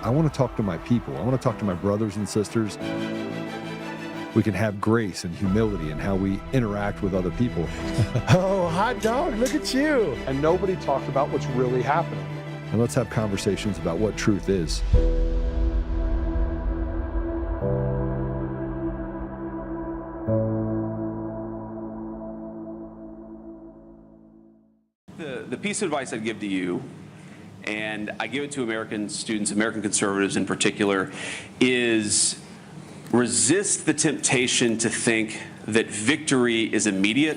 I want to talk to my people. I want to talk to my brothers and sisters. We can have grace and humility in how we interact with other people. Oh, hot dog, look at you. And nobody talked about what's really happening. And let's have conversations about what truth is. The piece of advice I'd give to you, and I give it to American students, American conservatives in particular, is resist the temptation to think that victory is immediate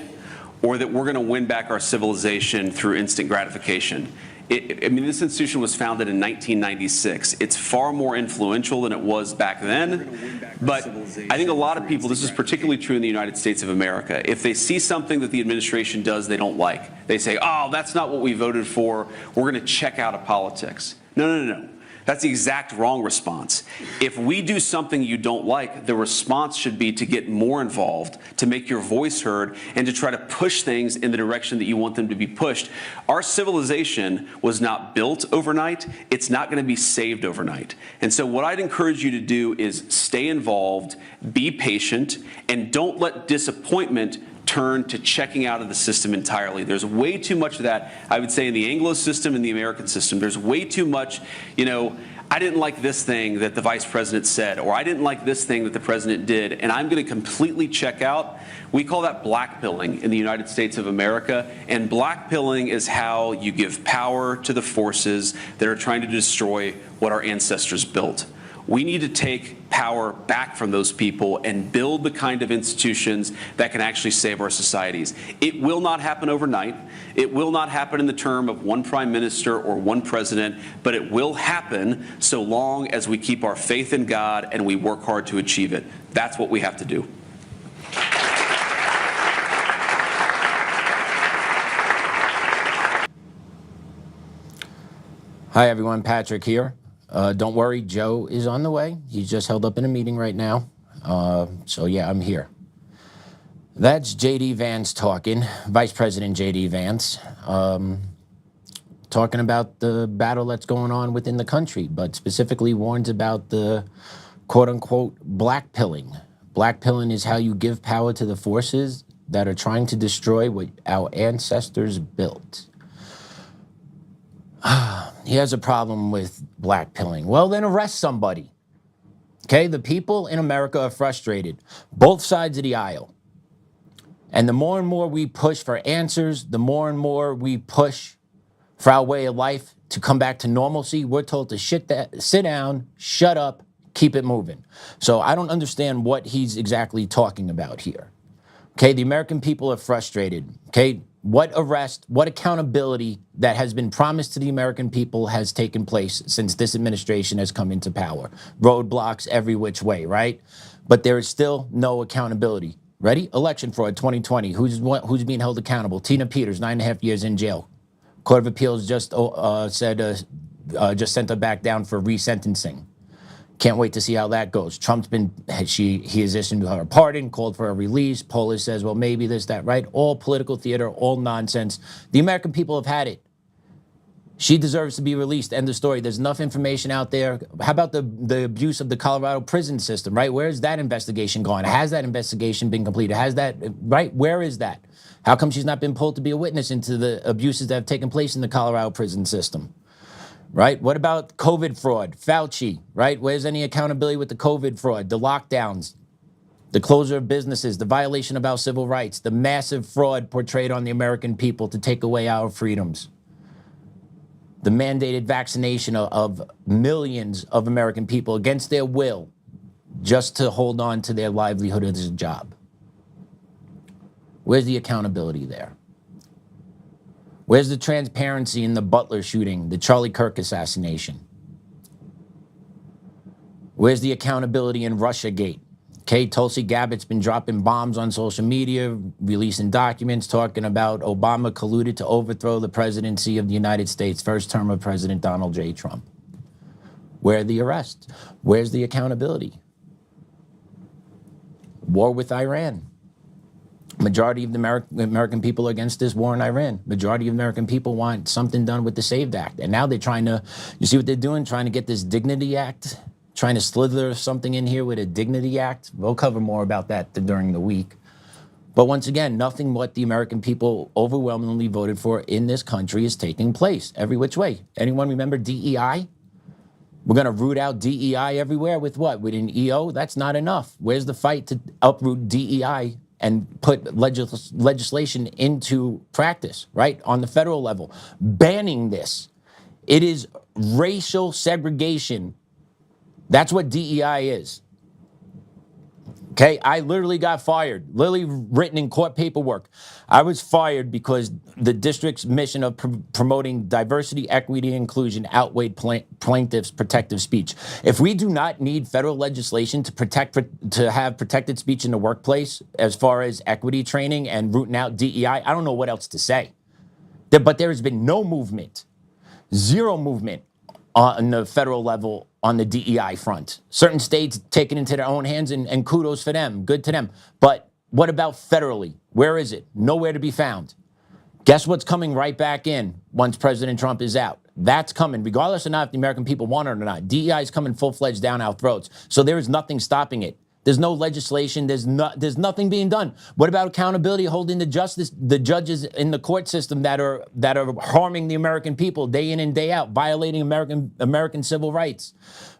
or that we're going to win back our civilization through instant gratification. I mean, this institution was founded in 1996. It's far more influential than it was back then. But I think a lot of people, this is particularly true in the United States of America, if they see something that the administration does they don't like, they say, oh, that's not what we voted for. We're going to check out of politics. No. That's the exact wrong response. If we do something you don't like, the response should be to get more involved, to make your voice heard, and to try to push things in the direction that you want them to be pushed. Our civilization was not built overnight. It's not going to be saved overnight. And so what I'd encourage you to do is stay involved, be patient, and don't let disappointment turn to checking out of the system entirely. There's way too much of that, I would say, in the Anglo system and the American system. There's way too much, I didn't like this thing that the vice president said, or I didn't like this thing that the president did, and I'm going to completely check out. We call that blackpilling in the United States of America, and blackpilling is how you give power to the forces that are trying to destroy what our ancestors built. We need to take power back from those people and build the kind of institutions that can actually save our societies. It will not happen overnight. It will not happen in the term of one prime minister or one president, but it will happen so long as we keep our faith in God and we work hard to achieve it. That's what we have to do. Hi, everyone. Patrick here. Don't worry, Joe is on the way. He's just held up in a meeting right now. So yeah, I'm here. That's J.D. Vance talking, Vice President J.D. Vance, talking about the battle that's going on within the country, but specifically warns about the quote-unquote blackpilling. Blackpilling is how you give power to the forces that are trying to destroy what our ancestors built. He has a problem with blackpilling. Well, then arrest somebody. Okay, the people in America are frustrated, both sides of the aisle. And the more and more we push for answers, the more and more we push for our way of life to come back to normalcy, we're told to sit down, shut up, keep it moving. So I don't understand what he's exactly talking about here. Okay, the American people are frustrated. Okay, what arrest, what accountability that has been promised to the American people has taken place since this administration has come into power? Roadblocks every which way, right? But there is still no accountability. Ready? Election fraud 2020. Who's being held accountable? Tina Peters, 9.5 years in jail. Court of Appeals just sent her back down for resentencing. Can't wait to see how that goes. Trump's he has issued her a pardon, called for a release. Polis says, well, maybe this, that, right? All political theater, all nonsense. The American people have had it. She deserves to be released. End of story. There's enough information out there. How about the abuse of the Colorado prison system, right? Where's that investigation gone? Has that investigation been completed? Has that, right? Where is that? How come she's not been pulled to be a witness into the abuses that have taken place in the Colorado prison system? Right? What about COVID fraud? Fauci, right? Where's any accountability with the COVID fraud, the lockdowns, the closure of businesses, the violation of our civil rights, the massive fraud portrayed on the American people to take away our freedoms, the mandated vaccination of millions of American people against their will just to hold on to their livelihood as a job? Where's the accountability there? Where's the transparency in the Butler shooting, the Charlie Kirk assassination? Where's the accountability in Russiagate? Okay, Tulsi Gabbard's been dropping bombs on social media, releasing documents talking about Obama colluded to overthrow the presidency of the United States, first term of President Donald J. Trump. Where are the arrests? Where's the accountability? War with Iran. Majority of the American people are against this war in Iran. Majority of American people want something done with the SAVED Act. And now they're trying to, you see what they're doing? Trying to get this Dignity Act, trying to slither something in here with a Dignity Act. We'll cover more about that during the week. But once again, nothing what the American people overwhelmingly voted for in this country is taking place every which way. Anyone remember DEI? We're going to root out DEI everywhere with what? With an EO? That's not enough. Where's the fight to uproot DEI and put legislation into practice, right? On the federal level, banning this. It is racial segregation. That's what DEI is. Okay, I literally got fired, literally written in court paperwork. I was fired because the district's mission of promoting diversity, equity, and inclusion outweighed plaintiffs' protective speech. If we do not need federal legislation to have protected speech in the workplace as far as equity training and rooting out DEI, I don't know what else to say. But there has been no movement, zero movement on the federal level on the DEI front. Certain states take it into their own hands, and kudos for them, good to them. But what about federally? Where is it? Nowhere to be found. Guess what's coming right back in once President Trump is out? That's coming, regardless of not if the American people want it or not. DEI is coming full-fledged down our throats. So there is nothing stopping it. There's no legislation. There's nothing being done. What about accountability, holding the judges in the court system that are harming the American people day in and day out, violating American civil rights,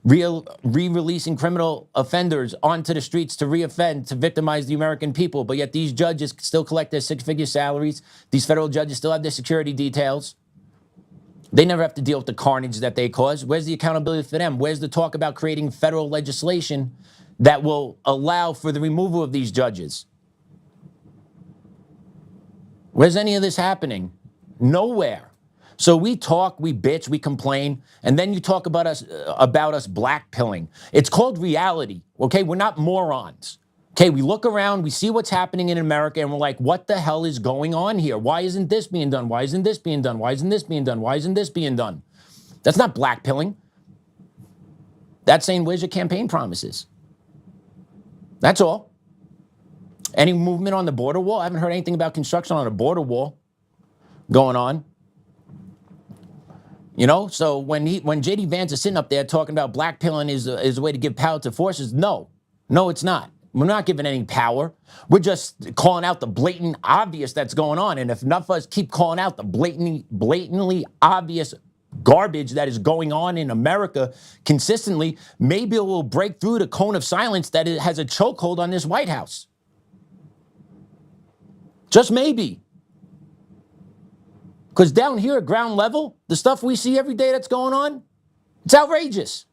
re-releasing criminal offenders onto the streets to reoffend, to victimize the American people? But yet these judges still collect their six-figure salaries. These federal judges still have their security details. They never have to deal with the carnage that they cause. Where's the accountability for them? Where's the talk about creating federal legislation that will allow for the removal of these judges? Where's any of this happening? Nowhere. So we talk, we bitch, we complain, and then you talk about us blackpilling. It's called reality, okay? We're not morons. Okay, we look around, we see what's happening in America, and we're like, what the hell is going on here? Why isn't this being done? Why isn't this being done? Why isn't this being done? Why isn't this being done? That's not blackpilling. That's saying, where's your campaign promises? That's all. Any movement on the border wall? I haven't heard anything about construction on a border wall going on. You know, so when J.D. Vance is sitting up there talking about blackpilling is a way to give power to forces, no, it's not. We're not giving any power. We're just calling out the blatant obvious that's going on. And if enough of us keep calling out the blatantly obvious garbage that is going on in America consistently, maybe it will break through the cone of silence that it has a chokehold on this White House. Just maybe. Because down here at ground level, the stuff we see every day that's going on, it's outrageous.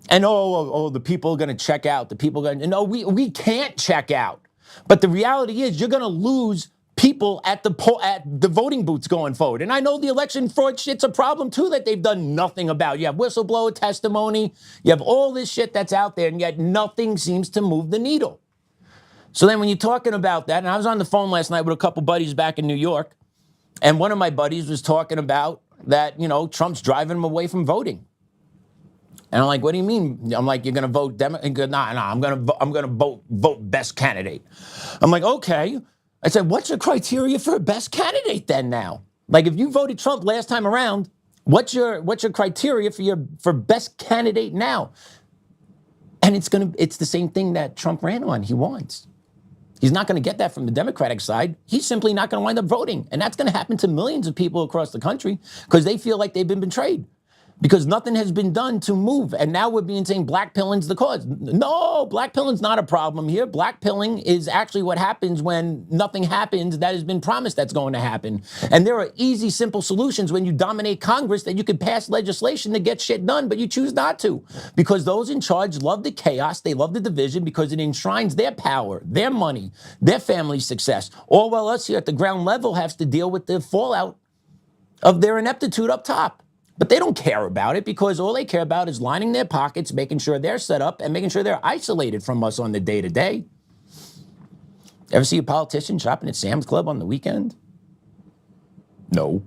And the people are going to check out. The people are going to, no, we can't check out. But the reality is you're going to lose people at the voting booths going forward. And I know the election fraud shit's a problem too that they've done nothing about. You have whistleblower testimony, you have all this shit that's out there, and yet nothing seems to move the needle. So then when you're talking about that, and I was on the phone last night with a couple buddies back in New York, and one of my buddies was talking about that, you know, Trump's driving them away from voting. And I'm like, what do you mean? I'm like, you're going to vote Democrat? Nah, I'm going to vote best candidate. I'm like, okay. I said, what's your criteria for a best candidate then now? Like, if you voted Trump last time around, what's your criteria for best candidate now? And it's the same thing that Trump ran on. He wants. He's not going to get that from the Democratic side. He's simply not going to wind up voting. And that's going to happen to millions of people across the country because they feel like they've been betrayed. Because nothing has been done to move. And now we're being saying blackpilling's the cause. No, blackpilling's not a problem here. Blackpilling is actually what happens when nothing happens that has been promised that's going to happen. And there are easy, simple solutions when you dominate Congress that you can pass legislation to get shit done, but you choose not to. Because those in charge love the chaos, they love the division because it enshrines their power, their money, their family's success. All while us here at the ground level has to deal with the fallout of their ineptitude up top. But they don't care about it because all they care about is lining their pockets, making sure they're set up, and making sure they're isolated from us on the day-to-day. Ever see a politician shopping at Sam's Club on the weekend? No.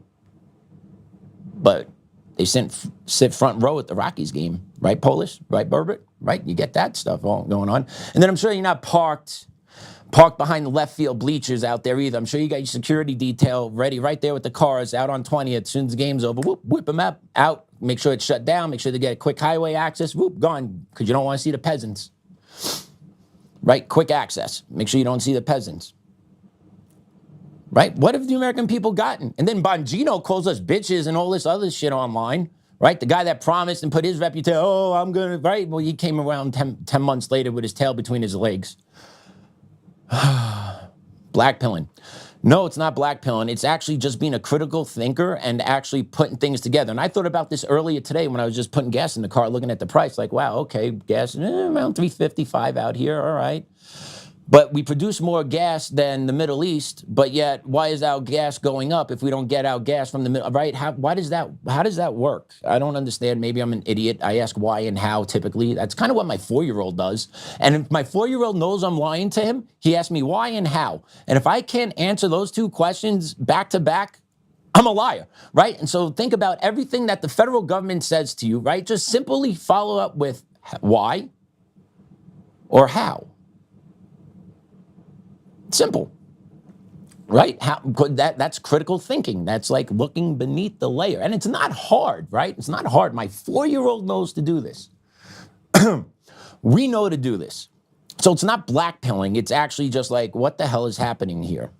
But they sit front row at the Rockies game. Right, Polish? Right, Burbert? Right? You get that stuff all going on. And then I'm sure you're not parked parked behind the left field bleachers out there either. I'm sure you got your security detail ready right there with the cars out on 20th. As soon as the game's over, whoop, whip them up, out. Make sure it's shut down. Make sure they get quick highway access. Whoop, gone, because you don't want to see the peasants. Right? Quick access. Make sure you don't see the peasants. Right? What have the American people gotten? And then Bongino calls us bitches and all this other shit online. Right? The guy that promised and put his reputation, I'm going to, right? Well, he came around 10 months later with his tail between his legs. Blackpilling. No, it's not blackpilling. It's actually just being a critical thinker and actually putting things together. And I thought about this earlier today when I was just putting gas in the car, looking at the price, like, wow, okay, gas around $3.55 out here, all right. But we produce more gas than the Middle East, but yet why is our gas going up if we don't get our gas from the middle, right? How does that work? I don't understand. Maybe I'm an idiot. I ask why and how typically. That's kind of what my 4-year-old does. And if my 4-year-old knows I'm lying to him, he asks me why and how. And if I can't answer those two questions back to back, I'm a liar, right? And so think about everything that the federal government says to you, right? Just simply follow up with why or how. Simple, right? That's critical thinking. That's like looking beneath the layer. And it's not hard, right? It's not hard. My 4-year-old knows to do this. We know to do this. So it's not blackpilling. It's actually just like, what the hell is happening here?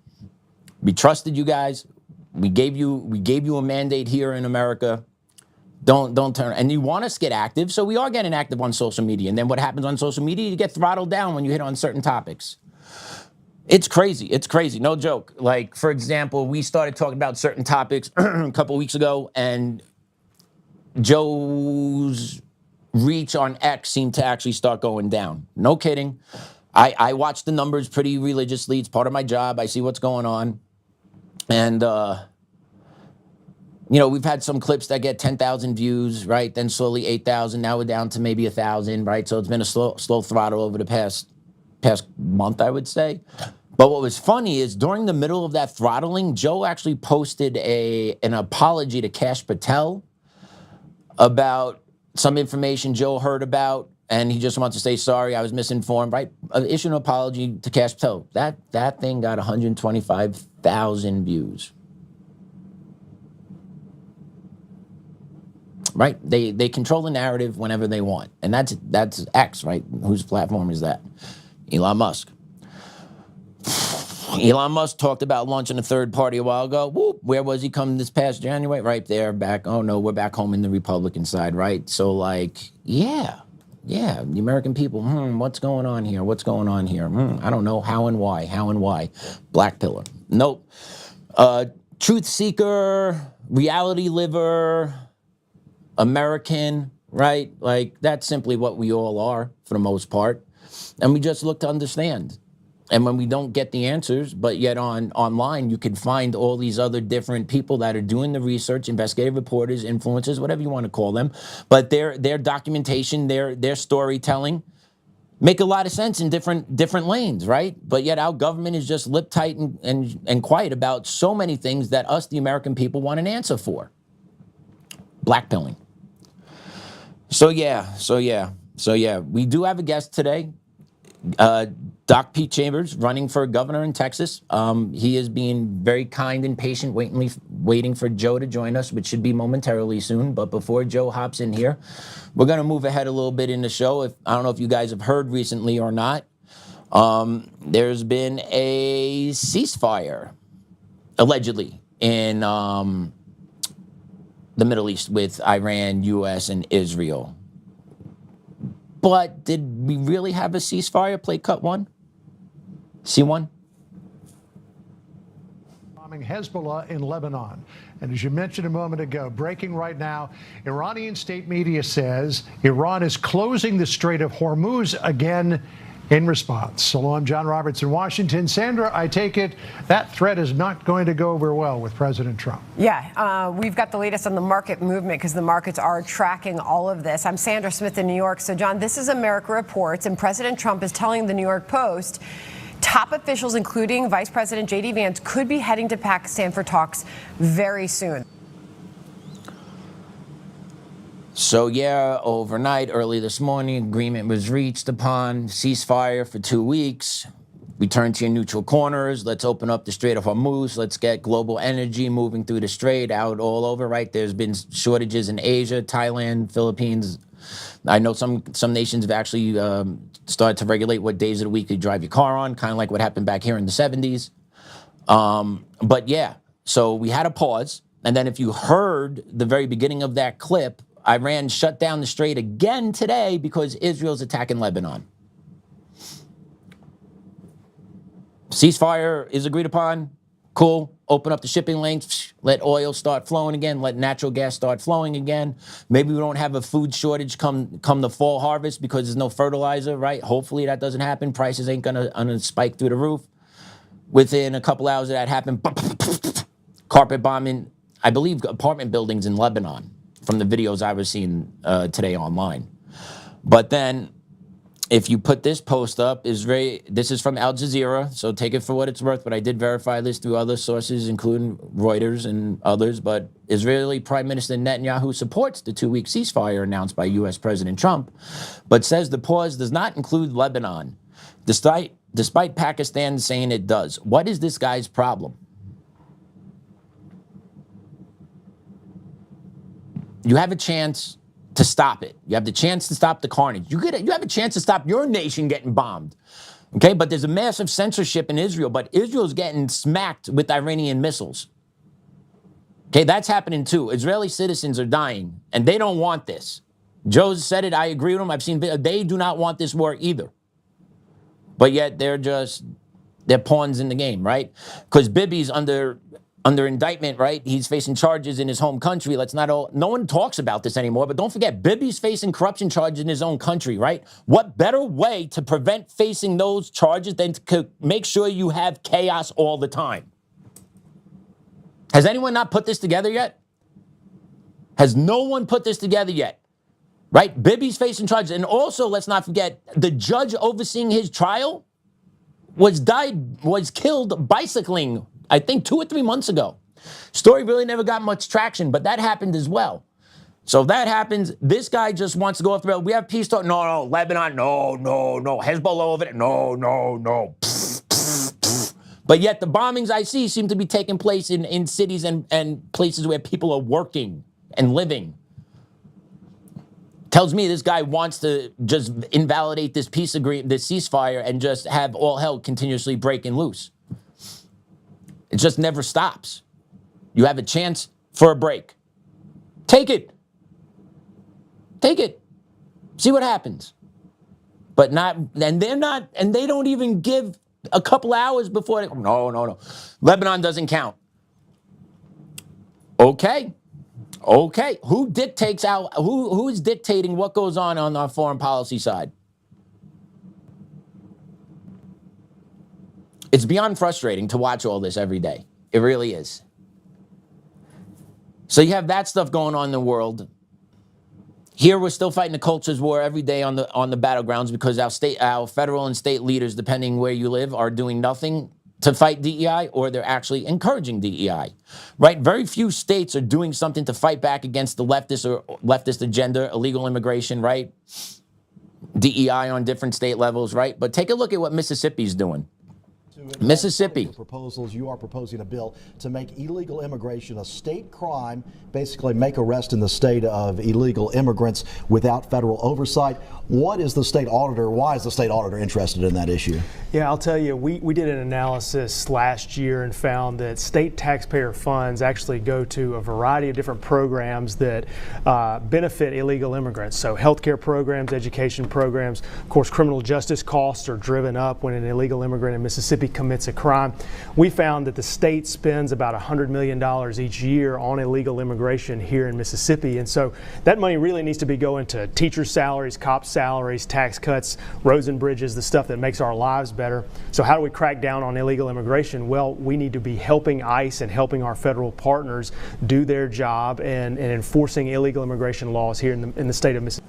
We trusted you guys. We gave you a mandate here in America. Don't turn. And you want us to get active. So we are getting active on social media. And then what happens on social media? You get throttled down when you hit on certain topics. It's crazy. It's crazy. No joke. Like, for example, we started talking about certain topics a couple weeks ago, and Joe's reach on X seemed to actually start going down. No kidding. I watch the numbers pretty religiously. It's part of my job. I see what's going on. And, we've had some clips that get 10,000 views, right? Then slowly 8,000. Now we're down to maybe 1,000, right? So it's been a slow throttle over the past month, I would say. But what was funny is during the middle of that throttling, Joe actually posted an apology to Kash Patel about some information Joe heard about, and he just wants to say, sorry, I was misinformed, right? Issue an apology to Kash Patel. That thing got 125,000 views. Right? They control the narrative whenever they want. And that's X, right? Whose platform is that? Elon Musk. Elon Musk talked about launching a third party a while ago. Whoop, where was he coming this past January? Right there, back. Oh no, we're back home in the Republican side, right? So like, yeah, the American people, what's going on here? What's going on here? I don't know how and why. Black pillar. Nope. Truth seeker, reality liver, American, right? Like, that's simply what we all are for the most part. And we just look to understand. And when we don't get the answers, but yet online, you can find all these other different people that are doing the research, investigative reporters, influencers, whatever you want to call them. But their documentation, their storytelling make a lot of sense in different lanes, right? But yet our government is just lip tight and quiet about so many things that us, the American people, want an answer for. Blackpilling. So yeah, we do have a guest today. Doc Pete Chambers, running for governor in Texas. He is being very kind and patient, waiting for Joe to join us, which should be momentarily soon. But before Joe hops in here, we're going to move ahead a little bit in the show. I don't know if you guys have heard recently or not. There's been a ceasefire, allegedly, in the Middle East with Iran, U.S., and Israel. But did we really have a ceasefire? Play cut one. See one? Bombing Hezbollah in Lebanon. And as you mentioned a moment ago, breaking right now, Iranian state media says Iran is closing the Strait of Hormuz again in response. So I'm John Roberts in Washington. Sandra, I take it that threat is not going to go over well with President Trump. Yeah, we've got the latest on the market movement because the markets are tracking all of this. I'm Sandra Smith in New York. So, John, this is America Reports, and President Trump is telling the New York Post top officials, including Vice President J.D. Vance, could be heading to Pakistan for talks very soon. So yeah, overnight, early this morning, agreement was reached upon, ceasefire for 2 weeks. return to your neutral corners. Let's open up the Strait of Hormuz. Let's get global energy moving through the strait out all over, right? There's been shortages in Asia, Thailand, Philippines. I know some nations have actually started to regulate what days of the week you drive your car on, kind of like what happened back here in the 70s. But yeah, so we had a pause. And then if you heard the very beginning of that clip, Iran shut down the strait again today because Israel's attacking Lebanon. Ceasefire is agreed upon. Cool. Open up the shipping lanes. Let oil start flowing again. Let natural gas start flowing again. Maybe we don't have a food shortage come the fall harvest because there's no fertilizer, right? Hopefully that doesn't happen. Prices ain't gonna spike through the roof. Within a couple hours of that happened, carpet bombing, I believe, apartment buildings in Lebanon from the videos I was seeing today online. But then, if you put this post up, this is from Al Jazeera, so take it for what it's worth, but I did verify this through other sources, including Reuters and others, but Israeli Prime Minister Netanyahu supports the 2-week ceasefire announced by U.S. President Trump, but says the pause does not include Lebanon, despite Pakistan saying it does. What is this guy's problem? You have a chance to stop it. You have the chance to stop the carnage. You have a chance to stop your nation getting bombed. Okay, but there's a massive censorship in Israel, but Israel's getting smacked with Iranian missiles. Okay, that's happening too. Israeli citizens are dying, and they don't want this. Joe said it, I agree with him. I've seen they do not want this war either. But yet they're pawns in the game, right? Because Bibi's under indictment, right? He's facing charges in his home country. No one talks about this anymore, but don't forget, Bibi's facing corruption charges in his own country, right? What better way to prevent facing those charges than to make sure you have chaos all the time? Has anyone not put this together yet? Has no one put this together yet? Right? Bibi's facing charges. And also, let's not forget, the judge overseeing his trial was killed bicycling, I think 2 or 3 months ago. Story really never got much traction, but that happened as well. So if that happens, this guy just wants to go off the rail. We have peace talk. No, Lebanon, no. Hezbollah over there, no. But yet the bombings I see seem to be taking place in cities and places where people are working and living. Tells me this guy wants to just invalidate this peace agreement, this ceasefire, and just have all hell continuously breaking loose. It just never stops. You have a chance for a break. Take it. See what happens. But they don't even give a couple hours before. No. Lebanon doesn't count. Okay. Who is dictating what goes on our foreign policy side? It's beyond frustrating to watch all this every day. It really is. So you have that stuff going on in the world. Here we're still fighting the cultures war every day on the battlegrounds because our federal and state leaders, depending where you live, are doing nothing to fight DEI, or they're actually encouraging DEI, right? Very few states are doing something to fight back against the leftist agenda, illegal immigration, right? DEI on different state levels, right? But take a look at what Mississippi's doing. Mississippi. Proposals, you are proposing a bill to make illegal immigration a state crime, basically make arrest in the state of illegal immigrants without federal oversight. What is the state auditor, why is the state auditor interested in that issue? Yeah, I'll tell you, we did an analysis last year and found that state taxpayer funds actually go to a variety of different programs that benefit illegal immigrants. So healthcare programs, education programs, of course, criminal justice costs are driven up when an illegal immigrant in Mississippi commits a crime. We found that the state spends about $100 million each year on illegal immigration here in Mississippi. And so that money really needs to be going to teachers' salaries, cops' salaries, tax cuts, roads and bridges, the stuff that makes our lives better. So how do we crack down on illegal immigration? Well, we need to be helping ICE and helping our federal partners do their job and enforcing illegal immigration laws here in the state of Mississippi.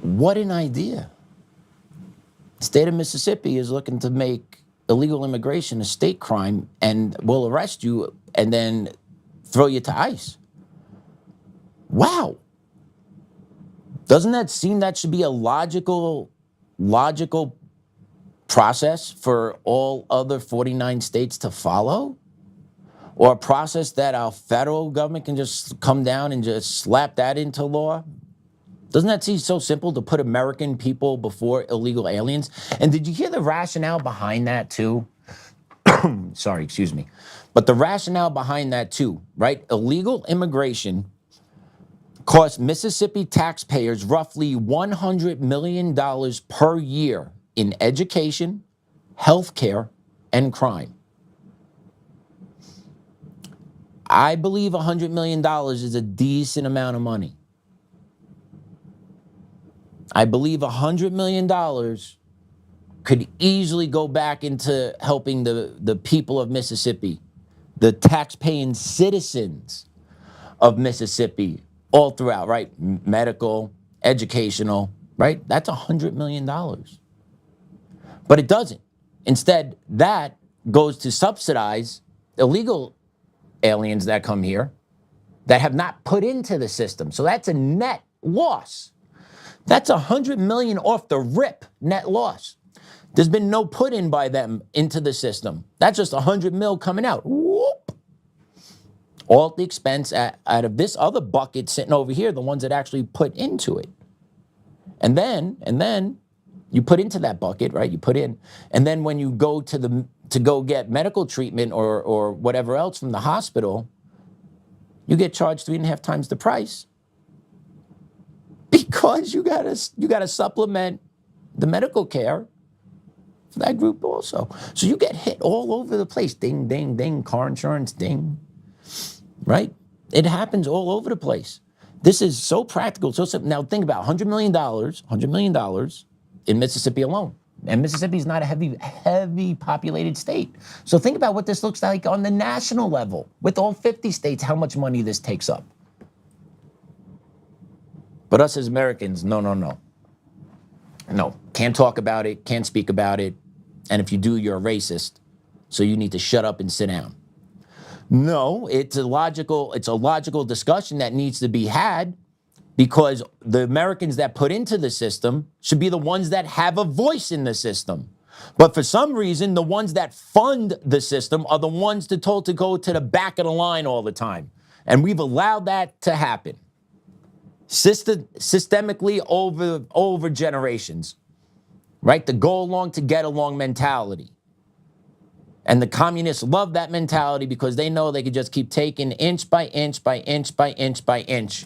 What an idea. The state of Mississippi is looking to make illegal immigration a state crime and will arrest you and then throw you to ICE. Wow. Doesn't that seem that should be a logical logical process for all other 49 states to follow? Or a process that our federal government can just come down and just slap that into law? Doesn't that seem so simple, to put American people before illegal aliens? And did you hear the rationale behind that too? Sorry, excuse me. But the rationale behind that too, right? Illegal immigration costs Mississippi taxpayers roughly $100 million per year in education, healthcare, and crime. I believe $100 million is a decent amount of money. I believe $100 million could easily go back into helping the people of Mississippi, the tax-paying citizens of Mississippi, all throughout, right? Medical, educational, right? That's $100 million. But it doesn't. Instead, that goes to subsidize illegal aliens that come here that have not put into the system. So that's a net loss. That's $100 million off the rip net loss. There's been no put in by them into the system. That's just $100 mil coming out. Whoop. All at the expense out of this other bucket sitting over here, the ones that actually put into it. And then you put into that bucket, right? You put in, and then when you go to go get medical treatment or whatever else from the hospital, you get charged 3.5 times the price because you gotta supplement the medical care for that group also. So you get hit all over the place. Ding, ding, ding. Car insurance, ding. Right? It happens all over the place. This is so practical. So simple. Now think about $100 million in Mississippi alone. And Mississippi is not a heavy populated state. So think about what this looks like on the national level with all 50 states, how much money this takes up. But us as Americans, no. No, can't talk about it, can't speak about it. And if you do, you're a racist. So you need to shut up and sit down. No, it's a logical discussion that needs to be had, because the Americans that put into the system should be the ones that have a voice in the system. But for some reason, the ones that fund the system are the ones told to go to the back of the line all the time. And we've allowed that to happen. Systemically over generations, right? The go along to get along mentality. And the communists love that mentality because they know they could just keep taking inch by inch by inch by inch by inch.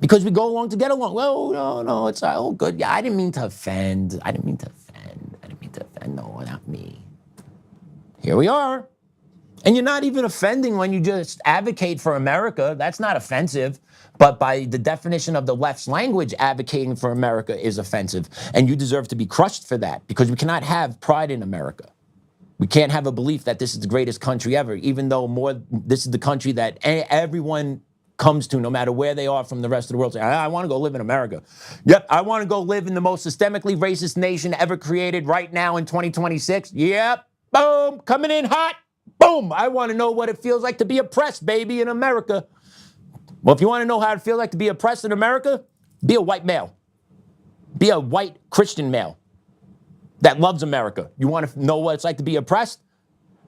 Because we go along to get along. Well, no, it's all good. Yeah, I didn't mean to offend. No, not me. Here we are. And you're not even offending when you just advocate for America. That's not offensive. But by the definition of the left's language, advocating for America is offensive. And you deserve to be crushed for that, because we cannot have pride in America. We can't have a belief that this is the greatest country ever, even though this is the country that everyone comes to, no matter where they are from the rest of the world. Say, I want to go live in America. Yep, I want to go live in the most systemically racist nation ever created right now in 2026. Yep, boom, coming in hot. Boom, I want to know what it feels like to be oppressed, baby, in America. Well, if you want to know how it feels like to be oppressed in America, be a white male. Be a white Christian male that loves America. You want to know what it's like to be oppressed?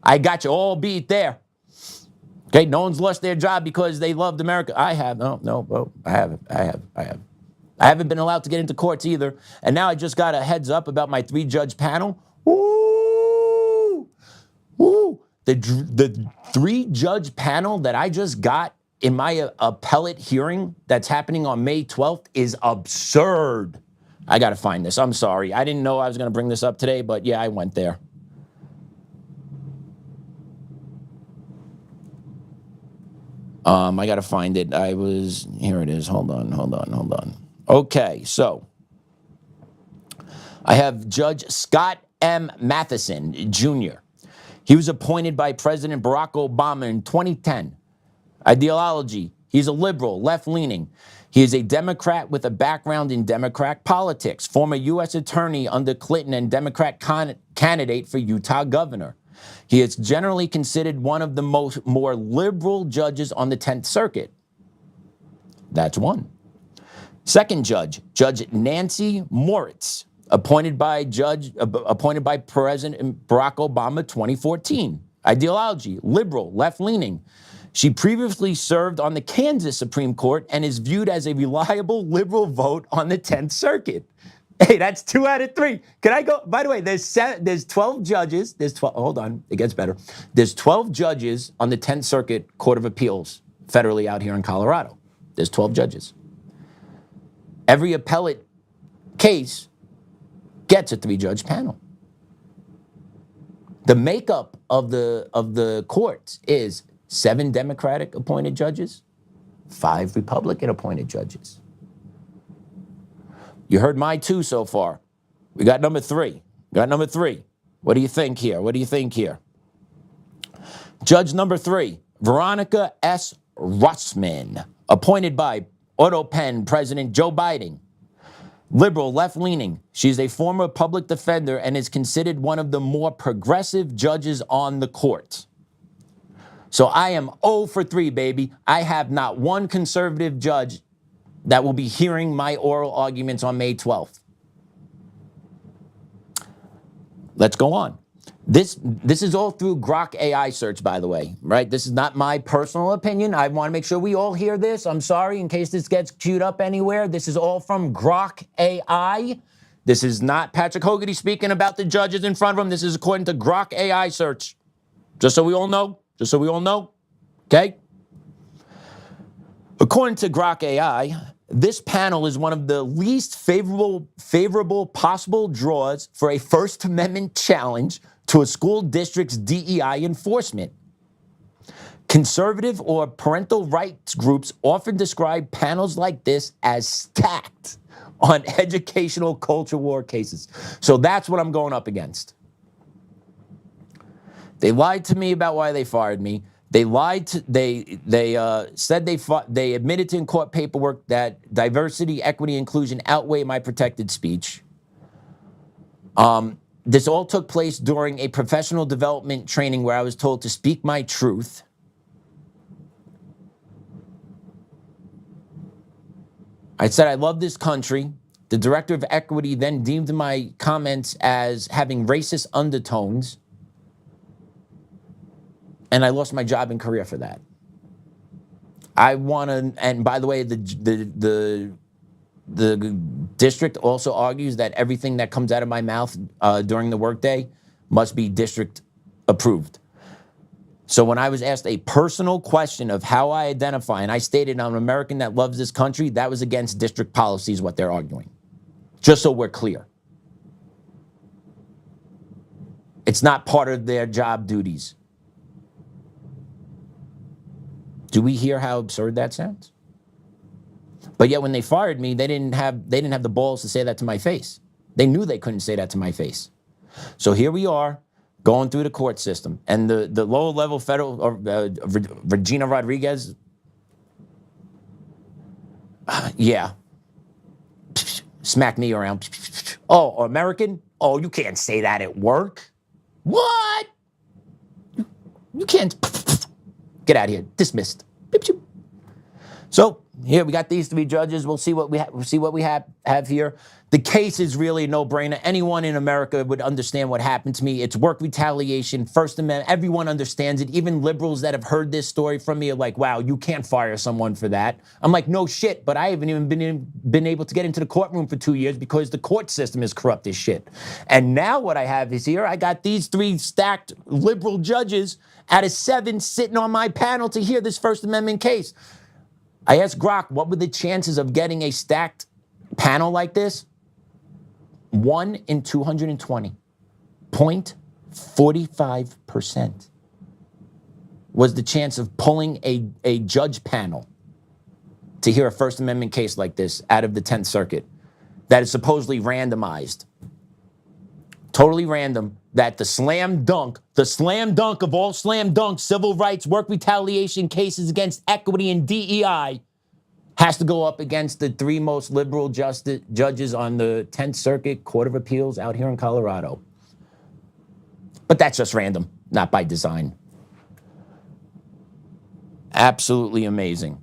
I got you all beat there. Okay, no one's lost their job because they loved America. I have. No, I haven't. I haven't been allowed to get into courts either. And now I just got a heads up about my 3-judge panel. Woo! The 3-judge panel that I just got in my appellate hearing that's happening on May 12th is absurd. I got to find this. I'm sorry. I didn't know I was going to bring this up today, but yeah, I went there. I got to find it. Here it is. Hold on. Okay, so I have Judge Scott M. Matheson, Jr. He was appointed by President Barack Obama in 2010. Ideology, he's a liberal, left-leaning. He is a Democrat with a background in Democrat politics, former U.S. attorney under Clinton and Democrat candidate for Utah governor. He is generally considered one of the more liberal judges on the 10th Circuit. That's one. Second judge, Judge Nancy Moritz, appointed by President Barack Obama 2014. Ideology, liberal, left-leaning. She previously served on the Kansas Supreme Court and is viewed as a reliable liberal vote on the 10th Circuit. Hey, that's 2 out of 3. Can I go? By the way, there's 12 judges. There's 12. Hold on, it gets better. There's 12 judges on the 10th Circuit Court of Appeals, federally out here in Colorado. There's 12 judges. Every appellate case gets a 3-judge panel. The makeup of the courts is 7 Democratic appointed judges, 5 Republican appointed judges. You heard my 2 so far. We got number 3. What do you think here? Judge number 3, Veronica S. Russman, appointed by Oltmann President Joe Biden. Liberal, left-leaning. She's a former public defender and is considered one of the more progressive judges on the court. So I am 0 for 3, baby. I have not one conservative judge that will be hearing my oral arguments on May 12th. Let's go on. This is all through Grok AI search, by the way, right? This is not my personal opinion. I want to make sure we all hear this. I'm sorry in case this gets queued up anywhere. This is all from Grok AI. This is not Patrick Hogarty speaking about the judges in front of him. This is according to Grok AI search. Just so we all know. Okay? According to Grok AI, this panel is one of the least favorable possible draws for a First Amendment challenge to a school district's DEI enforcement. Conservative or parental rights groups often describe panels like this as stacked on educational culture war cases. So that's what I'm going up against. They lied to me about why they fired me. They said they admitted to in court paperwork that diversity, equity, inclusion outweigh my protected speech. This all took place during a professional development training where I was told to speak my truth. I said I love this country. The director of equity then deemed my comments as having racist undertones. And I lost my job and career for that. I want to, and by the way, the district also argues that everything that comes out of my mouth during the workday must be district approved. So when I was asked a personal question of how I identify, and I stated I'm an American that loves this country, that was against district policies, what they're arguing. Just so we're clear. It's not part of their job duties. Do we hear how absurd that sounds? But yet when they fired me, they didn't have the balls to say that to my face. They knew they couldn't say that to my face. So here we are going through the court system, and the lower level federal, Regina Rodriguez, smack me around. Oh, American? Oh, you can't say that at work. What? You can't. Get out of here. Dismissed. So here we got these 3 judges. We'll see what we have here. The case is really a no-brainer. Anyone in America would understand what happened to me. It's work retaliation, First Amendment. Everyone understands it. Even liberals that have heard this story from me are like, wow, you can't fire someone for that. I'm like, no shit, but I haven't even been able to get into the courtroom for 2 years because the court system is corrupt as shit. And now what I have is here, I got these 3 stacked liberal judges out of 7 sitting on my panel to hear this First Amendment case. I asked Grok, what were the chances of getting a stacked panel like this? 1 in 220, 0.45% was the chance of pulling a judge panel to hear a First Amendment case like this out of the 10th Circuit that is supposedly randomized. Totally random, that the slam dunk of all slam dunks, civil rights, work retaliation cases against equity and DEI has to go up against the 3 most liberal judges on the 10th Circuit Court of Appeals out here in Colorado. But that's just random, not by design. Absolutely amazing.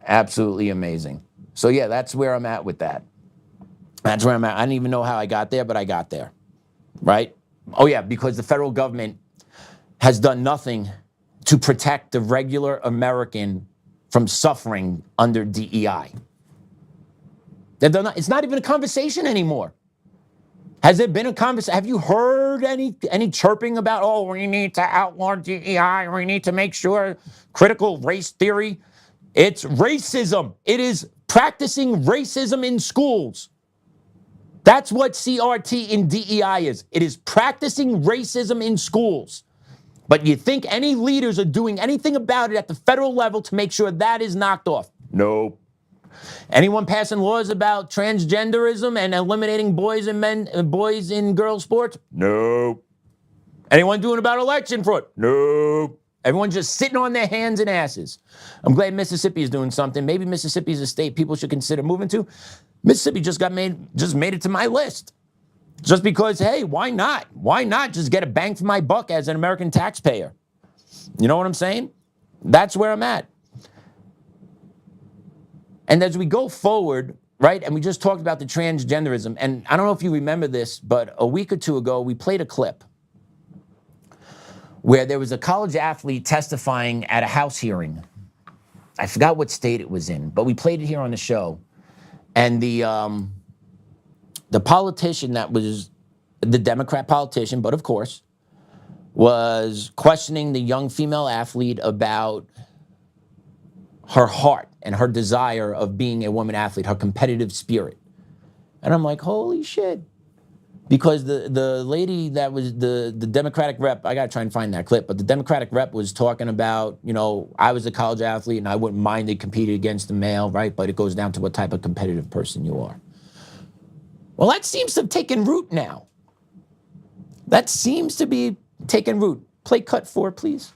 Absolutely amazing. So yeah, that's where I'm at with that. That's where I'm at. I don't even know how I got there, but I got there, right? Oh yeah, because the federal government has done nothing to protect the regular American from suffering under DEI. They've done it's not even a conversation anymore. Has there been a conversation? Have you heard any chirping about, oh, we need to outlaw DEI, we need to make sure critical race theory? It's racism. It is practicing racism in schools. That's what CRT in DEI is. It is practicing racism in schools. But you think any leaders are doing anything about it at the federal level to make sure that is knocked off? Nope. Anyone passing laws about transgenderism and eliminating boys in girls sports? Nope. Anyone doing about election fraud? Nope. Everyone's just sitting on their hands and asses. I'm glad Mississippi is doing something. Maybe Mississippi is a state people should consider moving to. Mississippi just made it to my list. Just because, hey, why not? Why not just get a bang for my buck as an American taxpayer? You know what I'm saying? That's where I'm at. And as we go forward, right, and we just talked about the transgenderism, and I don't know if you remember this, but a week or two ago, we played a clip where there was a college athlete testifying at a House hearing. I forgot what state it was in, but we played it here on the show. And the politician that was the Democrat politician, but of course, was questioning the young female athlete about her heart and her desire of being a woman athlete, her competitive spirit. And I'm like, holy shit. Because the lady that was the Democratic rep, I got to try and find that clip, but the Democratic rep was talking about, you know, I was a college athlete and I wouldn't mind to compete against a male, right? But it goes down to what type of competitive person you are. Well, that seems to have taken root now. That seems to be taking root. Play cut 4, please.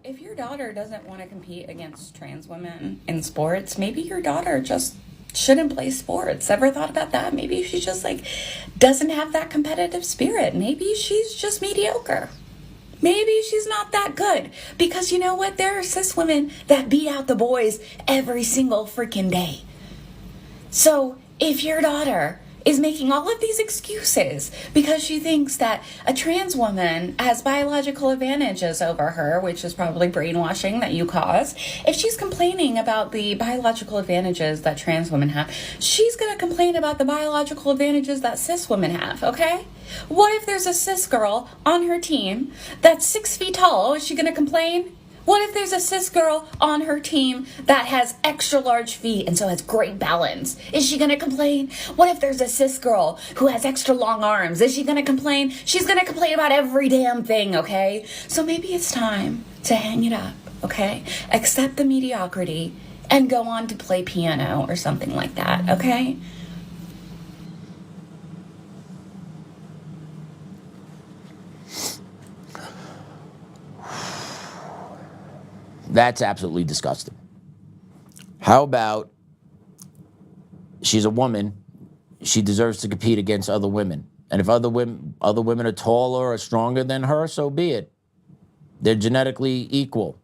If your daughter doesn't want to compete against trans women in sports, maybe your daughter just shouldn't play sports. Ever thought about that? Maybe she just doesn't have that competitive spirit. Maybe she's just mediocre. Maybe she's not that good. Because you know what? There are cis women that beat out the boys every single freaking day. So if your daughter is making all of these excuses because she thinks that a trans woman has biological advantages over her, which is probably brainwashing that you caused, if she's complaining about the biological advantages that trans women have, she's going to complain about the biological advantages that cis women have, okay? What if there's a cis girl on her team that's 6 feet tall? Is she going to complain? What if there's a cis girl on her team that has extra large feet and so has great balance? Is she going to complain? What if there's a cis girl who has extra long arms? Is she going to complain? She's going to complain about every damn thing, okay? So maybe it's time to hang it up, okay? Accept the mediocrity and go on to play piano or something like that, okay? That's absolutely disgusting. How about she's a woman, she deserves to compete against other women. And if other women are taller or stronger than her, so be it. They're genetically equal.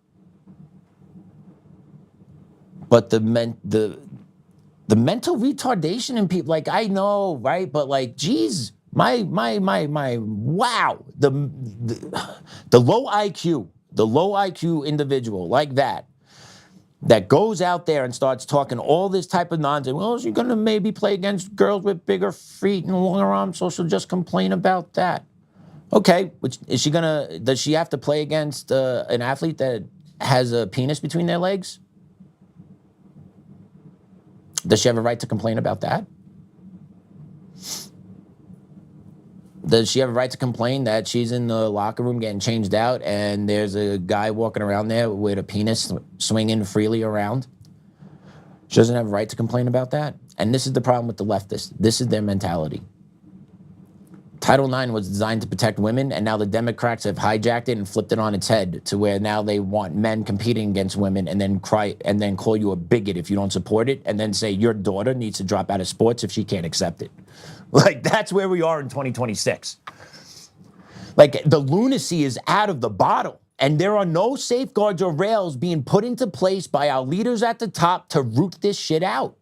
But the mental retardation in people, I know, right? But geez, my wow, the low IQ. The low IQ individual like that goes out there and starts talking all this type of nonsense. Well, she's going to maybe play against girls with bigger feet and longer arms, so she'll just complain about that. Okay, does she have to play against an athlete that has a penis between their legs? Does she have a right to complain about that? Does she have a right to complain that she's in the locker room getting changed out and there's a guy walking around there with a penis swinging freely around? She doesn't have a right to complain about that. And this is the problem with the leftists. This is their mentality. Title IX was designed to protect women, and now the Democrats have hijacked it and flipped it on its head to where now they want men competing against women and then call you a bigot if you don't support it, and then say your daughter needs to drop out of sports if she can't accept it. That's where we are in 2026. The lunacy is out of the bottle. And there are no safeguards or rails being put into place by our leaders at the top to root this shit out.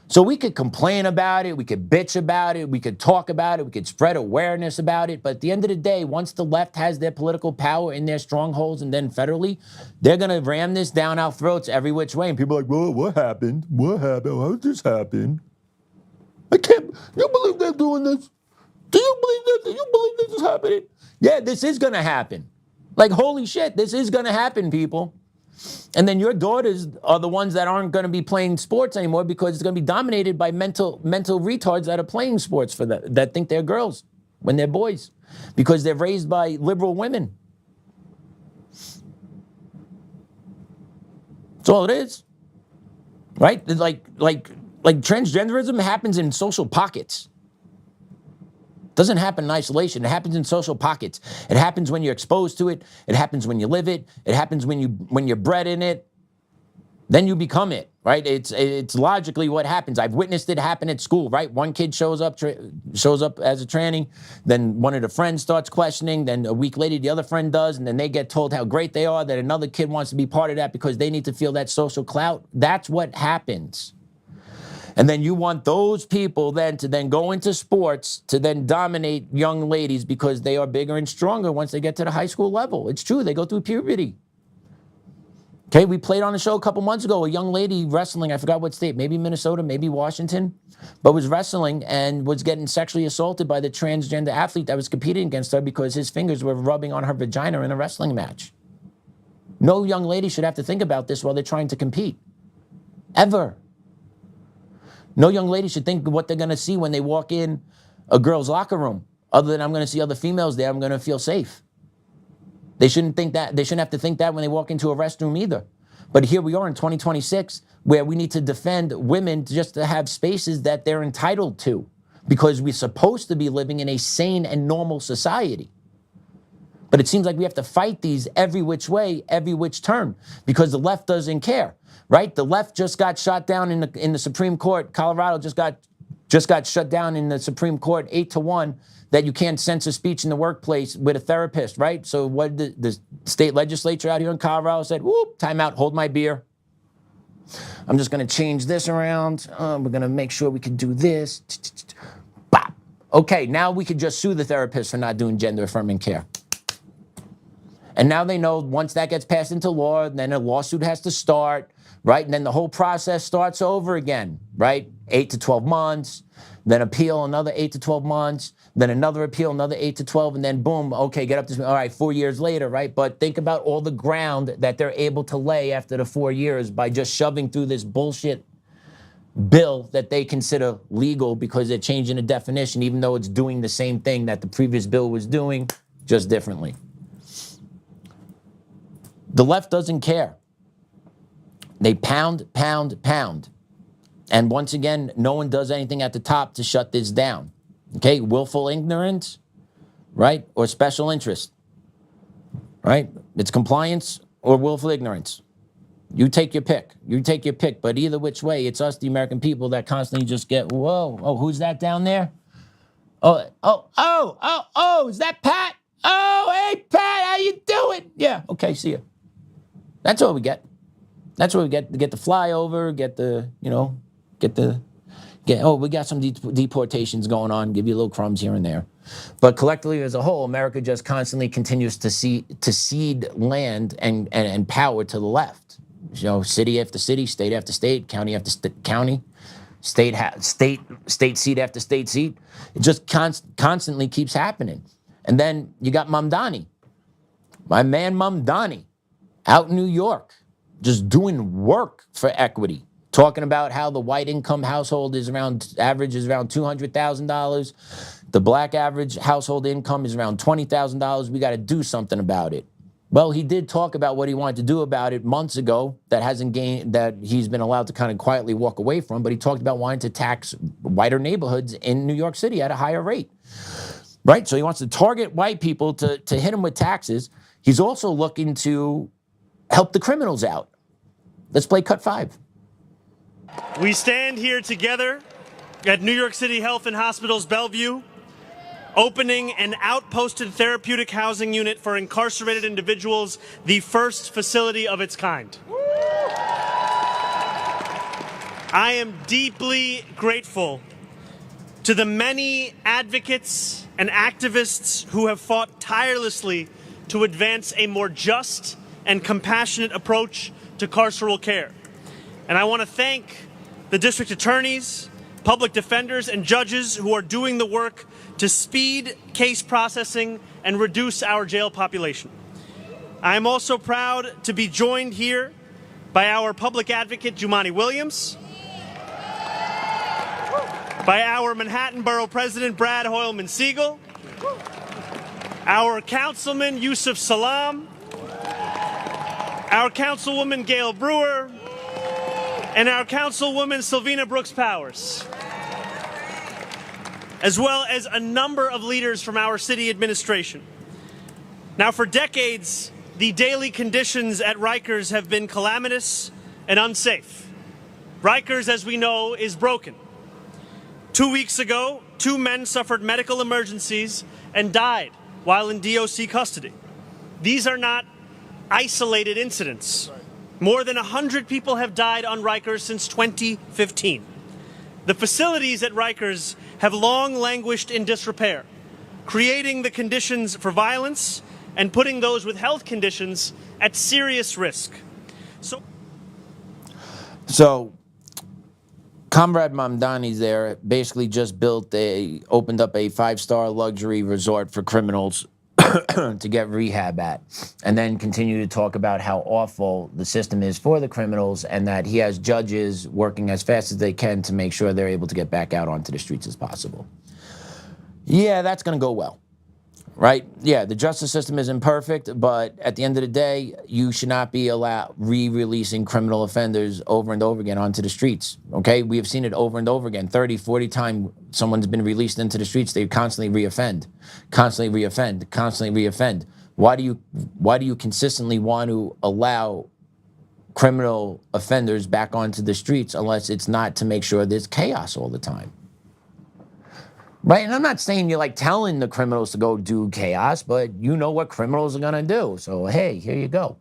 So we could complain about it, we could bitch about it, we could talk about it, we could spread awareness about it. But at the end of the day, once the left has their political power in their strongholds and then federally, they're going to ram this down our throats every which way. And people are like, well, what happened? What happened? How did this happen? I can't, you believe they're doing this? Do you believe that? Do you believe this is happening? Yeah, this is going to happen. Like, holy shit, this is going to happen, people. And then your daughters are the ones that aren't going to be playing sports anymore because it's going to be dominated by mental retards that are playing sports for that think they're girls when they're boys because they're raised by liberal women. That's all it is, right? Like transgenderism happens in social pockets. It doesn't happen in isolation. It happens in social pockets. It happens when you're exposed to it. It happens when you live it. It happens when you're bred in it. Then you become it, right? It's logically what happens. I've witnessed it happen at school, right? One kid shows up as a tranny, then one of the friends starts questioning, then a week later the other friend does, and then they get told how great they are, that another kid wants to be part of that because they need to feel that social clout. That's what happens. And then you want those people then to then go into sports to then dominate young ladies because they are bigger and stronger once they get to the high school level. It's true, they go through puberty. Okay, we played on a show a couple months ago, a young lady wrestling, I forgot what state, maybe Minnesota, maybe Washington, but was wrestling and was getting sexually assaulted by the transgender athlete that was competing against her because his fingers were rubbing on her vagina in a wrestling match. No young lady should have to think about this while they're trying to compete. Ever. No young lady should think what they're going to see when they walk in a girl's locker room. Other than I'm going to see other females there, I'm going to feel safe. They shouldn't think that. They shouldn't have to think that when they walk into a restroom either. But here we are in 2026 where we need to defend women just to have spaces that they're entitled to because we're supposed to be living in a sane and normal society. But it seems like we have to fight these every which way, every which turn because the left doesn't care. Right? The left just got shot down in the Supreme Court. Colorado just got shut down in the Supreme Court 8-1 that you can't censor speech in the workplace with a therapist, right? So what the state legislature out here in Colorado said, whoop, time out, hold my beer. I'm just going to change this around. We're going to make sure we can do this. Bop. Okay, now we could just sue the therapist for not doing gender affirming care. And now they know once that gets passed into law, then a lawsuit has to start. Right? And then the whole process starts over again, right? 8 to 12 months, then appeal another 8 to 12 months, then another appeal, another 8 to 12, and then boom, okay, get up to, all right, 4 years later, right? But think about all the ground that they're able to lay after the 4 years by just shoving through this bullshit bill that they consider legal because they're changing the definition, even though it's doing the same thing that the previous bill was doing, just differently. The left doesn't care. They pound. And once again, no one does anything at the top to shut this down. Okay, willful ignorance, right? Or special interest, right? It's compliance or willful ignorance. You take your pick. But either which way, it's us, the American people, that constantly just get, whoa, oh, who's that down there? Oh, is that Pat? Oh, hey, Pat, how you doing? Yeah, okay, see you. That's all we get. That's what we get the flyover, we got some deportations going on, give you little crumbs here and there. But collectively as a whole, America just constantly continues to cede land and power to the left. City after city, state after state, county after county, state seat after state seat. It just constantly keeps happening. And then you got Mamdani, my man Mamdani, out in New York, just doing work for equity, talking about how the white income household average is around $200,000. The black average household income is around $20,000. We got to do something about it. Well, he did talk about what he wanted to do about it months ago that he's been allowed to kind of quietly walk away from, but he talked about wanting to tax whiter neighborhoods in New York City at a higher rate. Right? So he wants to target white people to hit them with taxes. He's also looking to help the criminals out. Let's play cut 5. We stand here together at New York City Health and Hospitals Bellevue opening an outposted therapeutic housing unit for incarcerated individuals, the first facility of its kind. I am deeply grateful to the many advocates and activists who have fought tirelessly to advance a more just and compassionate approach to carceral care. And I want to thank the district attorneys, public defenders, and judges who are doing the work to speed case processing and reduce our jail population. I am also proud to be joined here by our public advocate, Jumaane Williams, by our Manhattan Borough President, Brad Hoylman-Siegel, our Councilman, Yusuf Salam, our Councilwoman, Gail Brewer, and our Councilwoman, Sylvina Brooks-Powers, as well as a number of leaders from our city administration. Now, for decades, the daily conditions at Rikers have been calamitous and unsafe. Rikers, as we know, is broken. 2 weeks ago, 2 men suffered medical emergencies and died while in DOC custody. These are not isolated incidents. More than 100 people have died on Rikers since 2015. The facilities at Rikers have long languished in disrepair, creating the conditions for violence and putting those with health conditions at serious risk. So Comrade Mamdani's there basically just opened up a 5-star luxury resort for criminals to get rehab at, and then continue to talk about how awful the system is for the criminals and that he has judges working as fast as they can to make sure they're able to get back out onto the streets as possible. Yeah, that's going to go well. Right? Yeah, the justice system isn't perfect, but at the end of the day, you should not be allowed re-releasing criminal offenders over and over again onto the streets. Okay? We have seen it over and over again. 30, 40 times someone's been released into the streets, they constantly reoffend, constantly reoffend, constantly reoffend. Why do you consistently want to allow criminal offenders back onto the streets unless it's not to make sure there's chaos all the time? Right, and I'm not saying you're like telling the criminals to go do chaos, but you know what criminals are gonna do. So hey, here you go.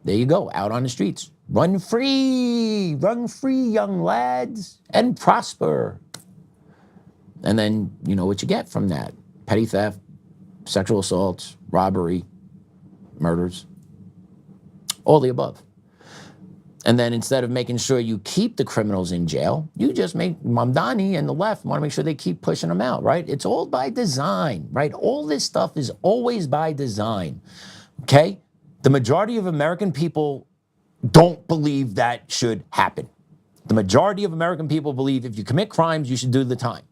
There you go, out on the streets. Run free, young lads, and prosper. And then you know what you get from that. Petty theft, sexual assaults, robbery, murders, all the above. And then instead of making sure you keep the criminals in jail, you just make Mamdani and the left want to make sure they keep pushing them out, right? It's all by design, right? All this stuff is always by design, okay? The majority of American people don't believe that should happen. The majority of American people believe if you commit crimes, you should do the time.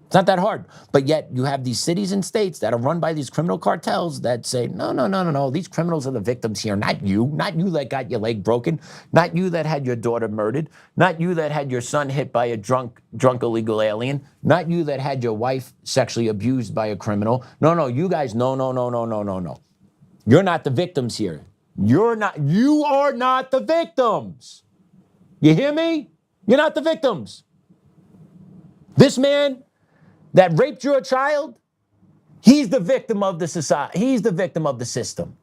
It's not that hard. But yet you have these cities and states that are run by these criminal cartels that say, no, these criminals are the victims here, not you that got your leg broken, not you that had your daughter murdered, not you that had your son hit by a drunk illegal alien, not you that had your wife sexually abused by a criminal. No, you guys, no. You're not the victims here. You are not the victims. You hear me? You're not the victims. This man that raped your child, he's the victim of the society. He's the victim of the system.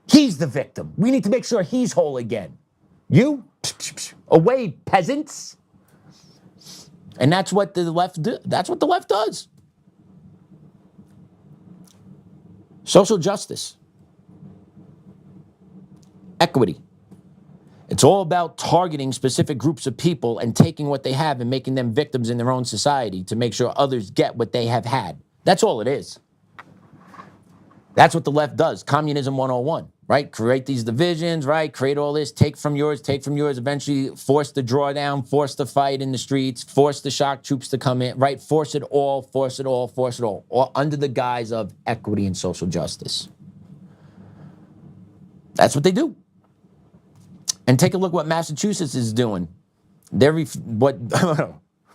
He's the victim. We need to make sure he's whole again. You, away, peasants. And that's what the left do. That's what the left does. Social justice. Equity. It's all about targeting specific groups of people and taking what they have and making them victims in their own society to make sure others get what they have had. That's all it is. That's what the left does. Communism 101, right? Create these divisions, right? Create all this, take from yours, eventually force the drawdown, force the fight in the streets, force the shock troops to come in, right? Force it all, all under the guise of equity and social justice. That's what they do. And take a look what Massachusetts is doing.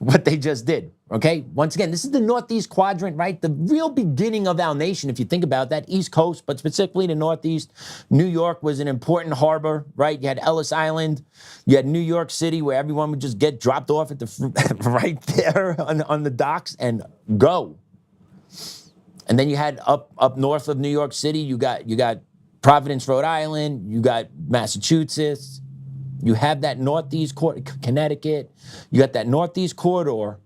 what they just did, okay? Once again, this is the Northeast quadrant, right? The real beginning of our nation, if you think about that, East Coast, but specifically the Northeast. New York was an important harbor, right? You had Ellis Island, you had New York City, where everyone would just get dropped off at the right there on the docks and go. And then you had up north of New York City, you got Providence, Rhode Island, you got Massachusetts. You have that Northeast Connecticut. You got that Northeast corridor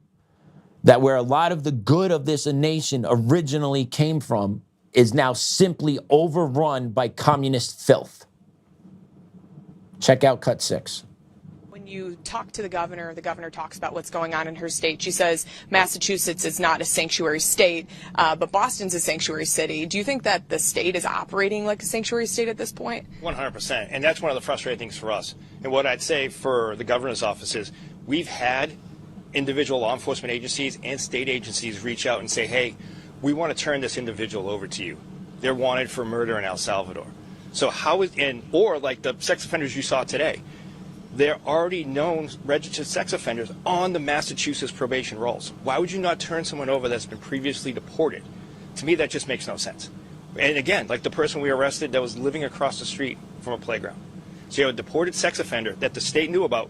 that where a lot of the good of this nation originally came from is now simply overrun by communist filth. Check out cut 6. When you talk to the governor talks about what's going on in her state. She says Massachusetts is not a sanctuary state, but Boston's a sanctuary city. Do you think that the state is operating like a sanctuary state at this point? 100%. And that's one of the frustrating things for us. And what I'd say for the governor's office is we've had individual law enforcement agencies and state agencies reach out and say, hey, we want to turn this individual over to you. They're wanted for murder in El Salvador. So how is, or like the sex offenders you saw today, they're already known registered sex offenders on the Massachusetts probation rolls. Why would you not turn someone over that's been previously deported? To me, that just makes no sense. And again, like the person we arrested that was living across the street from a playground. So you have a deported sex offender that the state knew about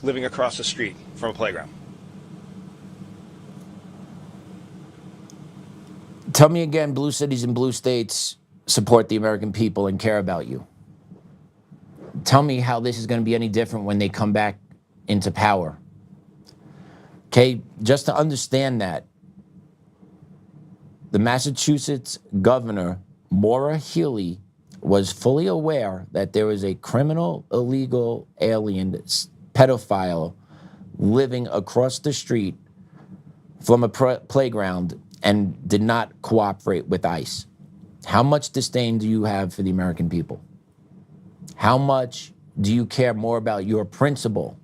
living across the street from a playground. Tell me again, blue cities and blue states support the American people and care about you. Tell me how this is going to be any different when they come back into power. Okay, just to understand that, the Massachusetts governor, Maura Healey, was fully aware that there was a criminal, illegal alien, pedophile living across the street from a playground and did not cooperate with ICE. How much disdain do you have for the American people? How much do you care more about your principle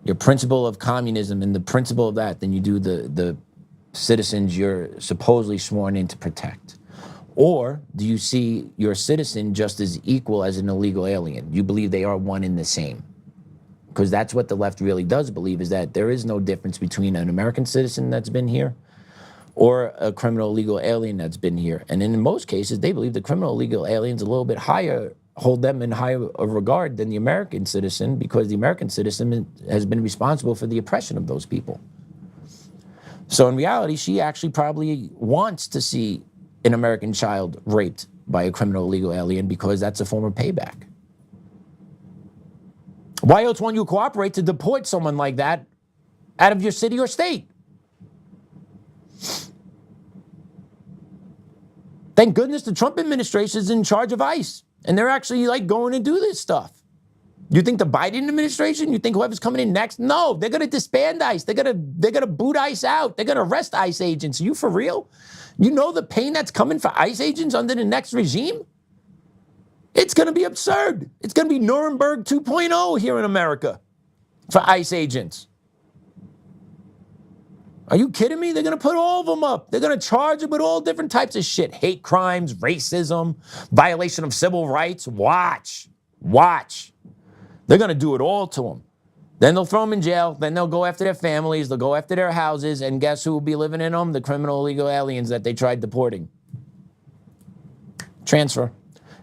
of communism and the principle of that than you do the citizens you're supposedly sworn in to protect? Or do you see your citizen just as equal as an illegal alien? You believe they are one and the same? Because that's what the left really does believe, is that there is no difference between an American citizen that's been here or a criminal illegal alien that's been here. And in most cases, they believe the criminal illegal alien's a little bit higher, hold them in higher regard than the American citizen, because the American citizen has been responsible for the oppression of those people. So in reality, she actually probably wants to see an American child raped by a criminal illegal alien because that's a form of payback. Why else won't you cooperate to deport someone like that out of your city or state? Thank goodness the Trump administration is in charge of ICE, and they're actually like going to do this stuff. You think the Biden administration, you think whoever's coming in next? No, they're going to disband ICE. They're going to boot ICE out. They're going to arrest ICE agents. Are you for real? You know the pain that's coming for ICE agents under the next regime? It's going to be absurd. It's going to be Nuremberg 2.0 here in America for ICE agents. Are you kidding me? They're going to put all of them up. They're going to charge them with all different types of shit. Hate crimes, racism, violation of civil rights. Watch. They're going to do it all to them. Then they'll throw them in jail. Then they'll go after their families. They'll go after their houses. And guess who will be living in them? The criminal illegal aliens that they tried deporting. Transfer.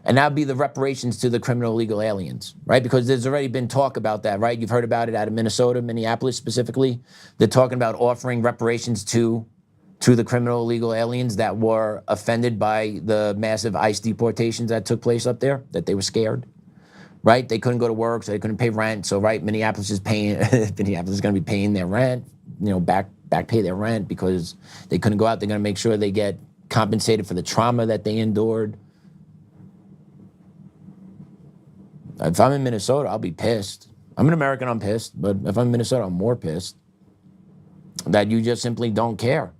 And that would be the reparations to the criminal illegal aliens, right? Because there's already been talk about that, right? You've heard about it out of Minnesota, Minneapolis specifically. They're talking about offering reparations to the criminal illegal aliens that were offended by the massive ICE deportations that took place up there, that they were scared, right? They couldn't go to work, so they couldn't pay rent. So, right, Minneapolis is paying, Minneapolis is going to be paying their rent, back pay their rent because they couldn't go out. They're going to make sure they get compensated for the trauma that they endured. If I'm in Minnesota, I'll be pissed. I'm an American, I'm pissed. But if I'm in Minnesota, I'm more pissed that you just simply don't care.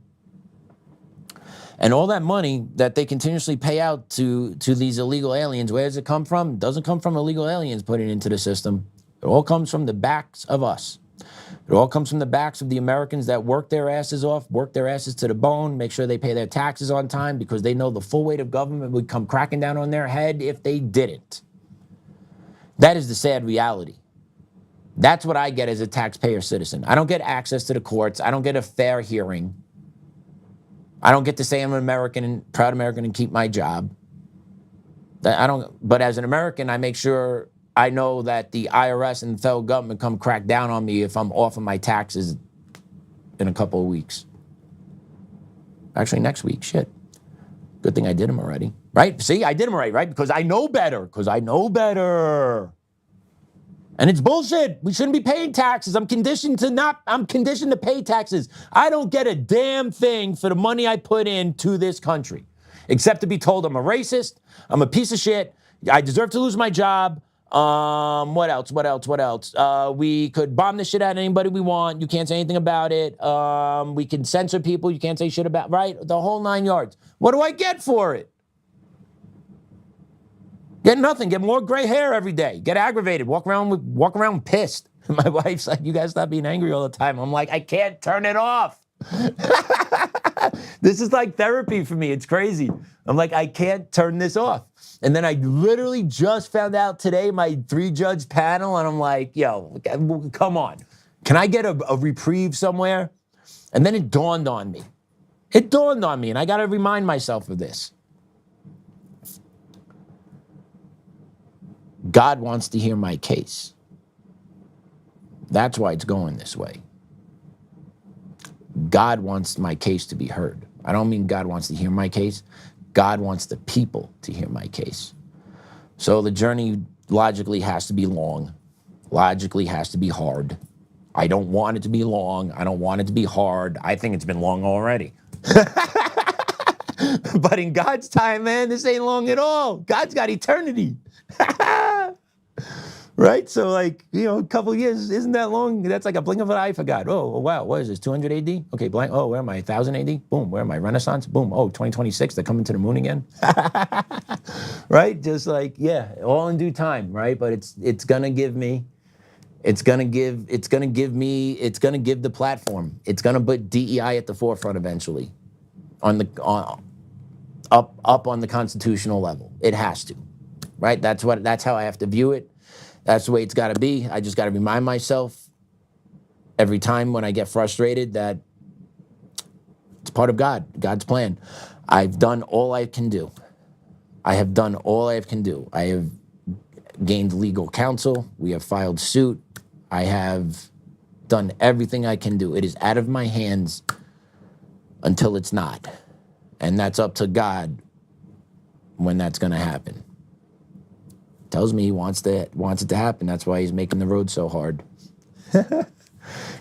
And all that money that they continuously pay out to these illegal aliens, where does it come from? It doesn't come from illegal aliens putting it into the system. It all comes from the backs of us. It all comes from the backs of the Americans that work their asses off, work their asses to the bone, make sure they pay their taxes on time because they know the full weight of government would come cracking down on their head if they didn't. That is the sad reality. That's what I get as a taxpayer citizen. I don't get access to the courts. I don't get a fair hearing. I don't get to say I'm an American and proud American and keep my job. But as an American, I make sure I know that the IRS and the federal government come crack down on me if I'm off of my taxes in a couple of weeks. Actually, next week, shit. Good thing I did them already, right? See, I did them already, right? Because I know better, And it's bullshit. We shouldn't be paying taxes. I'm conditioned to pay taxes. I don't get a damn thing for the money I put into this country, except to be told I'm a racist, I'm a piece of shit, I deserve to lose my job. What else? We could bomb the shit out of anybody we want. You can't say anything about it. We can censor people. You can't say shit about, right? The whole 9 yards. What do I get for it? Get nothing. Get more gray hair every day. Get aggravated. Walk around pissed. My wife's like, you guys stop being angry all the time. I'm like, I can't turn it off. This is like therapy for me. It's crazy. I'm like, I can't turn this off. And then I literally just found out today my 3-judge panel, and I'm like, yo, come on. Can I get a reprieve somewhere? And then it dawned on me. And I got to remind myself of this. God wants to hear my case. That's why it's going this way. God wants my case to be heard. I don't mean God wants to hear my case. God wants the people to hear my case. So the journey logically has to be long. Logically has to be hard. I don't want it to be long. I don't want it to be hard. I think it's been long already. But in God's time, man, this ain't long at all. God's got eternity. Right? So like, a couple of years isn't that long. That's like a blink of an eye for God. Oh, wow. What is this, 200 AD? Okay, blank. Oh, where am I? 1000 AD? Boom. Where am I? Renaissance? Boom. Oh, 2026, they're coming to the moon again. Right? Just like, yeah, all in due time, right? But it's gonna give the platform. It's gonna put DEI at the forefront eventually. Up on the constitutional level. It has to. Right? That's how I have to view it. That's the way it's got to be. I just got to remind myself every time when I get frustrated that it's part of God's plan. I've done all I can do. I have gained legal counsel. We have filed suit. I have done everything I can do. It is out of my hands until it's not. And that's up to God when that's going to happen. Tells me he wants it to happen. That's why he's making the road so hard.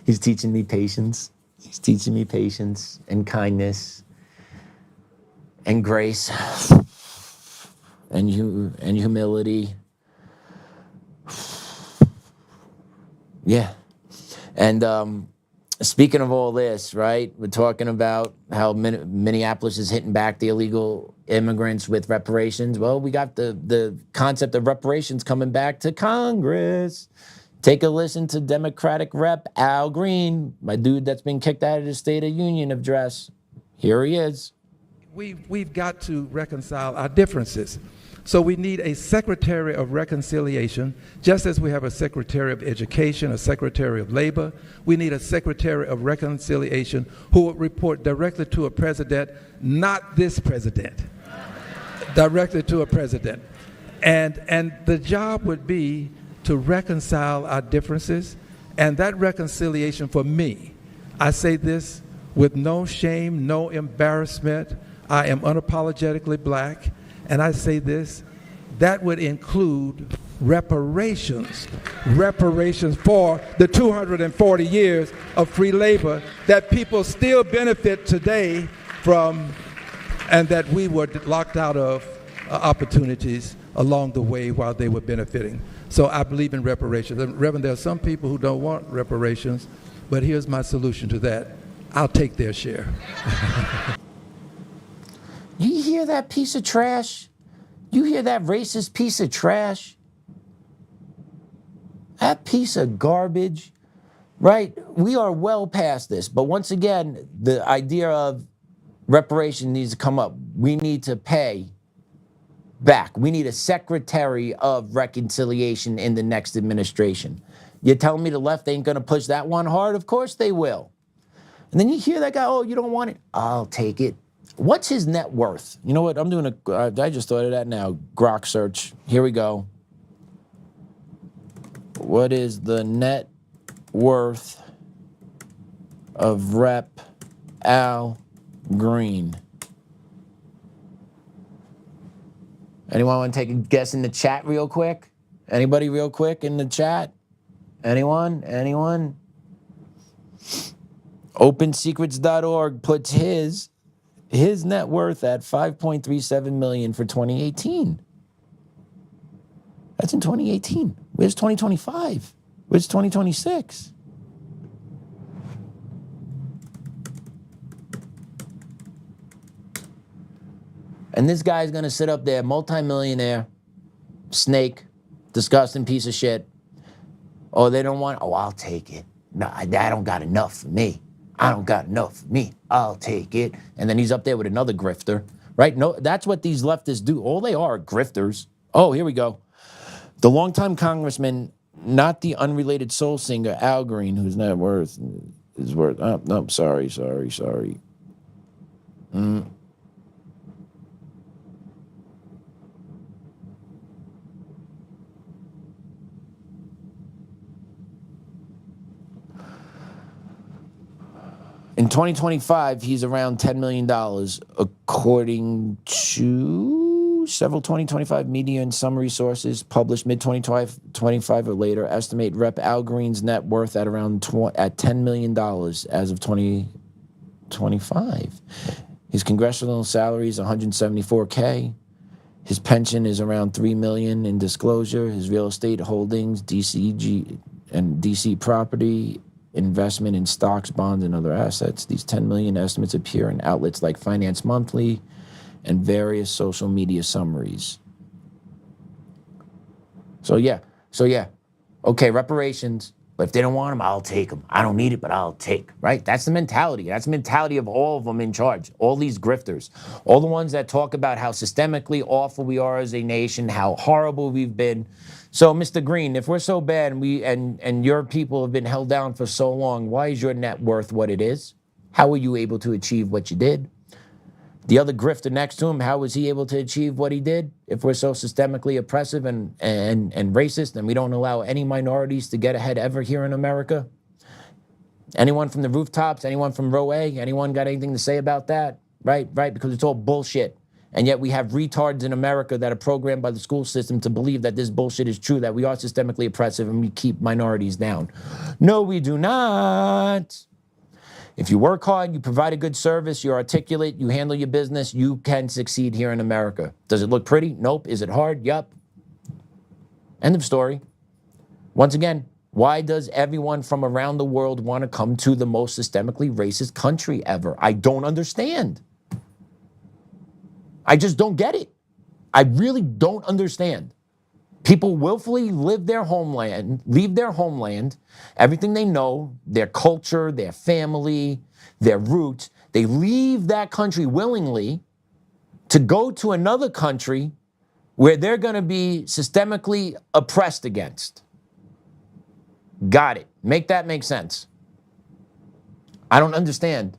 He's teaching me patience. He's teaching me patience and kindness and grace and humility. Yeah. And speaking of all this, right, we're talking about how Minneapolis is hitting back the illegal immigrants with reparations. Well, we got the concept of reparations coming back to Congress. Take a listen to Democratic Rep Al Green, my dude that's been kicked out of the State of Union address. Here he is. We've got to reconcile our differences. So we need a Secretary of Reconciliation, just as we have a Secretary of Education, a Secretary of Labor. We need a Secretary of Reconciliation who will report directly to a president, not this president, directly to a president. And the job would be to reconcile our differences, and that reconciliation for me, I say this with no shame, no embarrassment. I am unapologetically black. And I say this, that would include reparations for the 240 years of free labor that people still benefit today from, and that we were locked out of opportunities along the way while they were benefiting. So I believe in reparations. And Reverend, there are some people who don't want reparations, but here's my solution to that. I'll take their share. You hear that piece of trash? You hear that racist piece of trash? That piece of garbage, right? We are well past this. But once again, the idea of reparation needs to come up. We need to pay back. We need a Secretary of Reconciliation in the next administration. You're telling me the left ain't going to push that one hard? Of course they will. And then you hear that guy, oh, you don't want it? I'll take it. What's his net worth? You know what? I'm doing I just thought of that now. Grok search. Here we go. What is the net worth of Rep. Al Green? Anyone want to take a guess in the chat real quick? Anybody real quick in the chat? Anyone? Anyone? OpenSecrets.org puts his net worth at $5.37 million for 2018. That's in 2018. Where's 2025? Where's 2026? And this guy's gonna sit up there, multimillionaire, snake, disgusting piece of shit. Oh, they don't want, oh, I'll take it. No, I don't got enough for me. I don't got enough for me. I'll take it. And then he's up there with another grifter, right? No, that's what these leftists do. All they are grifters. Oh, here we go. The longtime congressman, not the unrelated soul singer, Al Green, whose net worth is worth, oh, no, sorry. In 2025, he's around $10 million, according to several 2025 media and summary sources published mid-2025 or later, estimate Rep. Al Green's net worth at around $10 million as of 2025. His congressional salary is $174K. His pension is around $3 million in disclosure. His real estate holdings, DCG and DC property, investment in stocks, bonds, and other assets. These 10 million estimates appear in outlets like Finance Monthly and various social media summaries. So yeah. Okay, reparations, but if they don't want them, I'll take them. I don't need it, but I'll take, right? That's the mentality. That's the mentality of all of them in charge, all these grifters, all the ones that talk about how systemically awful we are as a nation, how horrible we've been. So, Mr. Green, if we're so bad and your people have been held down for so long, why is your net worth what it is? How were you able to achieve what you did? The other grifter next to him, how was he able to achieve what he did? If we're so systemically oppressive and racist and we don't allow any minorities to get ahead ever here in America? Anyone from the rooftops, anyone from row A, anyone got anything to say about that? Right, because it's all bullshit. And yet we have retards in America that are programmed by the school system to believe that this bullshit is true, that we are systemically oppressive and we keep minorities down. No, we do not. If you work hard, you provide a good service, you're articulate, you handle your business, you can succeed here in America. Does it look pretty? Nope. Is it hard? Yup. End of story. Once again, why does everyone from around the world want to come to the most systemically racist country ever? I don't understand. I just don't get it. I really don't understand. People willfully leave their homeland, everything they know, their culture, their family, their roots. They leave that country willingly to go to another country where they're going to be systemically oppressed against. Got it. Make that make sense. I don't understand.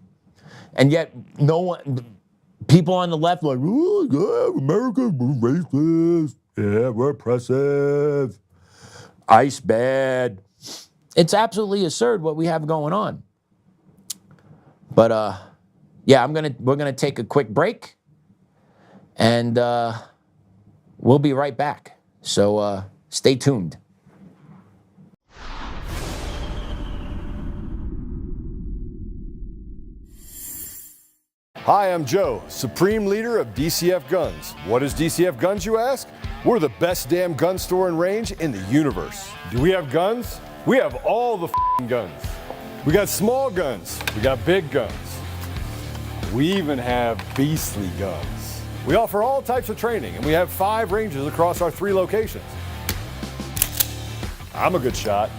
And yet, no one... People on the left are like, oh, yeah, America, we're racist. Yeah, we're oppressive. ICE bad. It's absolutely absurd what we have going on. But yeah, we're gonna take a quick break, and we'll be right back. So stay tuned. Hi, I'm Joe, Supreme Leader of DCF Guns. What is DCF Guns, you ask? We're the best damn gun store and range in the universe. Do we have guns? We have all the guns. We got small guns. We got big guns. We even have beastly guns. We offer all types of training, and we have 5 ranges across our 3 locations. I'm a good shot.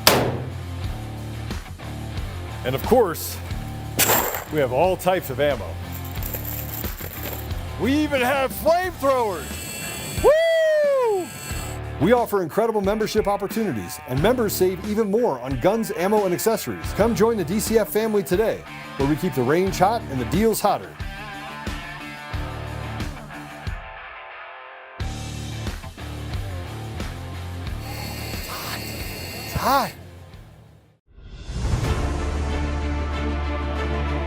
And of course, we have all types of ammo. We even have flamethrowers. Woo! We offer incredible membership opportunities, and members save even more on guns, ammo, and accessories. Come join the DCF family today, where we keep the range hot and the deals hotter. It's hot.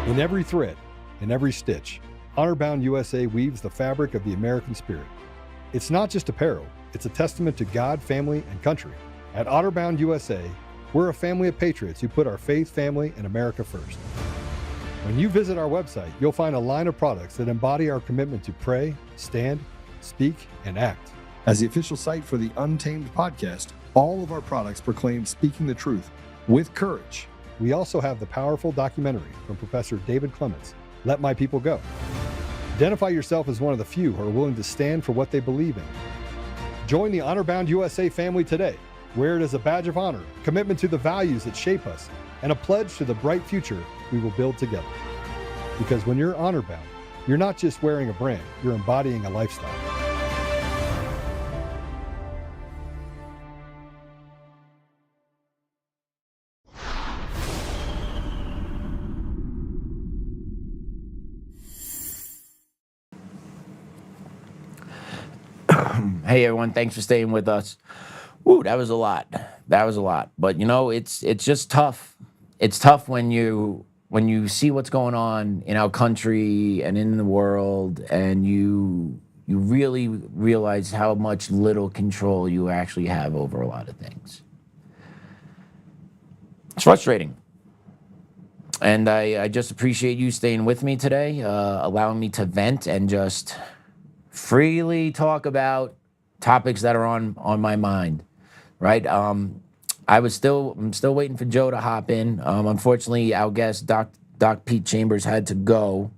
In every thread, in every stitch, Honor-Bound USA weaves the fabric of the American spirit. It's not just apparel, it's a testament to God, family, and country. At Honor-Bound USA, we're a family of patriots who put our faith, family, and America first. When you visit our website, you'll find a line of products that embody our commitment to pray, stand, speak, and act. As the official site for the Untamed podcast, all of our products proclaim speaking the truth with courage. We also have the powerful documentary from Professor David Clements, Let My People Go. Identify yourself as one of the few who are willing to stand for what they believe in. Join the Honor-Bound USA family today. Wear it as a badge of honor, commitment to the values that shape us, and a pledge to the bright future we will build together. Because when you're honor-bound, you're not just wearing a brand, you're embodying a lifestyle. Hey everyone, thanks for staying with us. Woo, that was a lot. That was a lot. But you know, it's just tough. It's tough when you see what's going on in our country and in the world, and you really realize how much little control you actually have over a lot of things. It's frustrating. And I just appreciate you staying with me today, allowing me to vent and just freely talk about topics that are on my mind, right? I'm still waiting for Joe to hop in. Unfortunately, our guest, Doc Pete Chambers, had to go.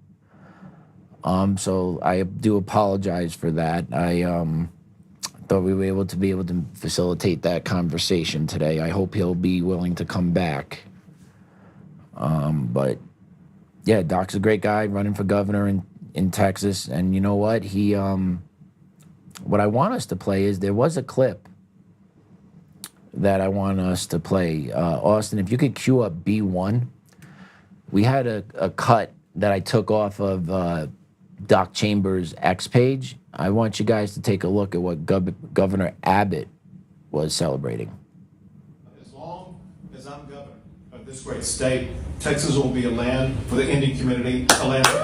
So I do apologize for that. I thought we were able to facilitate that conversation today. I hope he'll be willing to come back. But yeah, Doc's a great guy running for governor in Texas, and you know what? He what I want us to play is, there was a clip that I want us to play. Austin, if you could cue up B1. We had a cut that I took off of Doc Chambers' X page. I want you guys to take a look at what Governor Abbott was celebrating. As long as I'm governor of this great state, Texas will be a land for the Indian community, a land for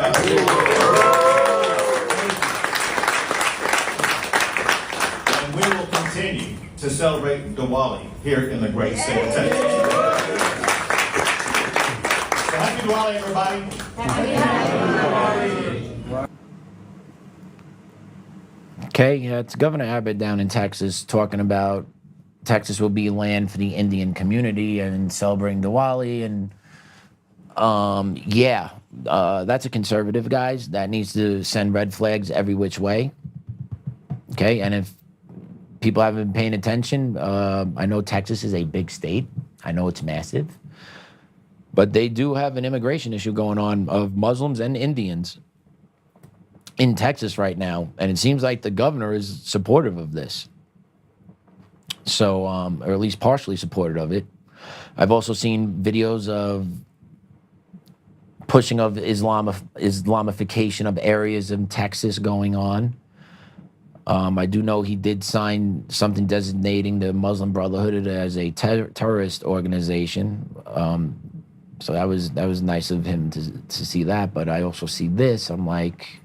and we will continue to celebrate Diwali here in the great state of Texas. So happy Diwali, everybody. Happy Diwali. Okay, yeah, it's Governor Abbott down in Texas talking about Texas will be land for the Indian community and celebrating Diwali. And that's a conservative, guys. That needs to send red flags every which way. Okay, and if people haven't been paying attention, I know Texas is a big state. I know it's massive. But they do have an immigration issue going on of Muslims and Indians in Texas right now. And it seems like the governor is supportive of this. So, or at least partially supportive of it. I've also seen videos of pushing of Islamification of areas in Texas going on. I do know he did sign something designating the Muslim Brotherhood as a terrorist organization. So that was nice of him to see that. But I also see this. I'm like,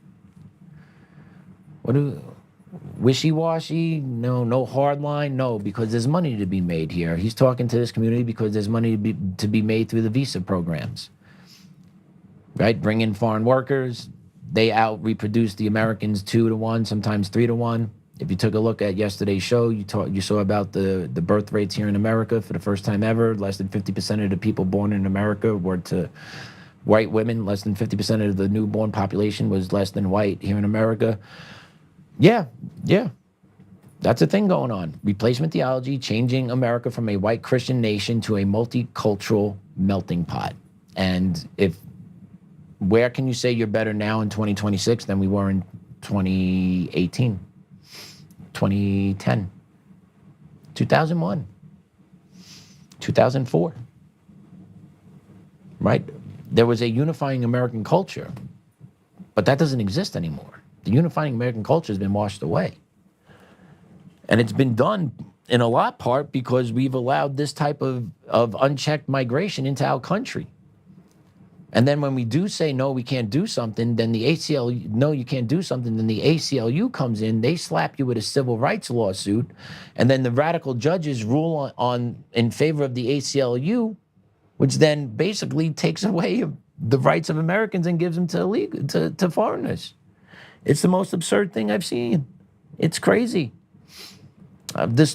wishy-washy? No hard line? No, because there's money to be made here. He's talking to this community because there's money to be made through the visa programs. Right? Bring in foreign workers. They out-reproduce the Americans 2 to 1, sometimes 3 to 1. If you took a look at yesterday's show, you saw about the birth rates here in America for the first time ever. Less than 50% of the people born in America were to white women. Less than 50% of the newborn population was less than white here in America. Yeah. That's a thing going on. Replacement theology, changing America from a white Christian nation to a multicultural melting pot. And where can you say you're better now in 2026 than we were in 2018, 2010? 2001, 2004, right? There was a unifying American culture, but that doesn't exist anymore. The unifying American culture has been washed away. And it's been done in a lot part because we've allowed this type of unchecked migration into our country. And then when we do say, no, we can't do something, then the ACLU, no, you can't do something, then the ACLU comes in, they slap you with a civil rights lawsuit, and then the radical judges rule in favor of the ACLU, which then basically takes away the rights of Americans and gives them to foreigners. It's the most absurd thing I've seen. It's crazy.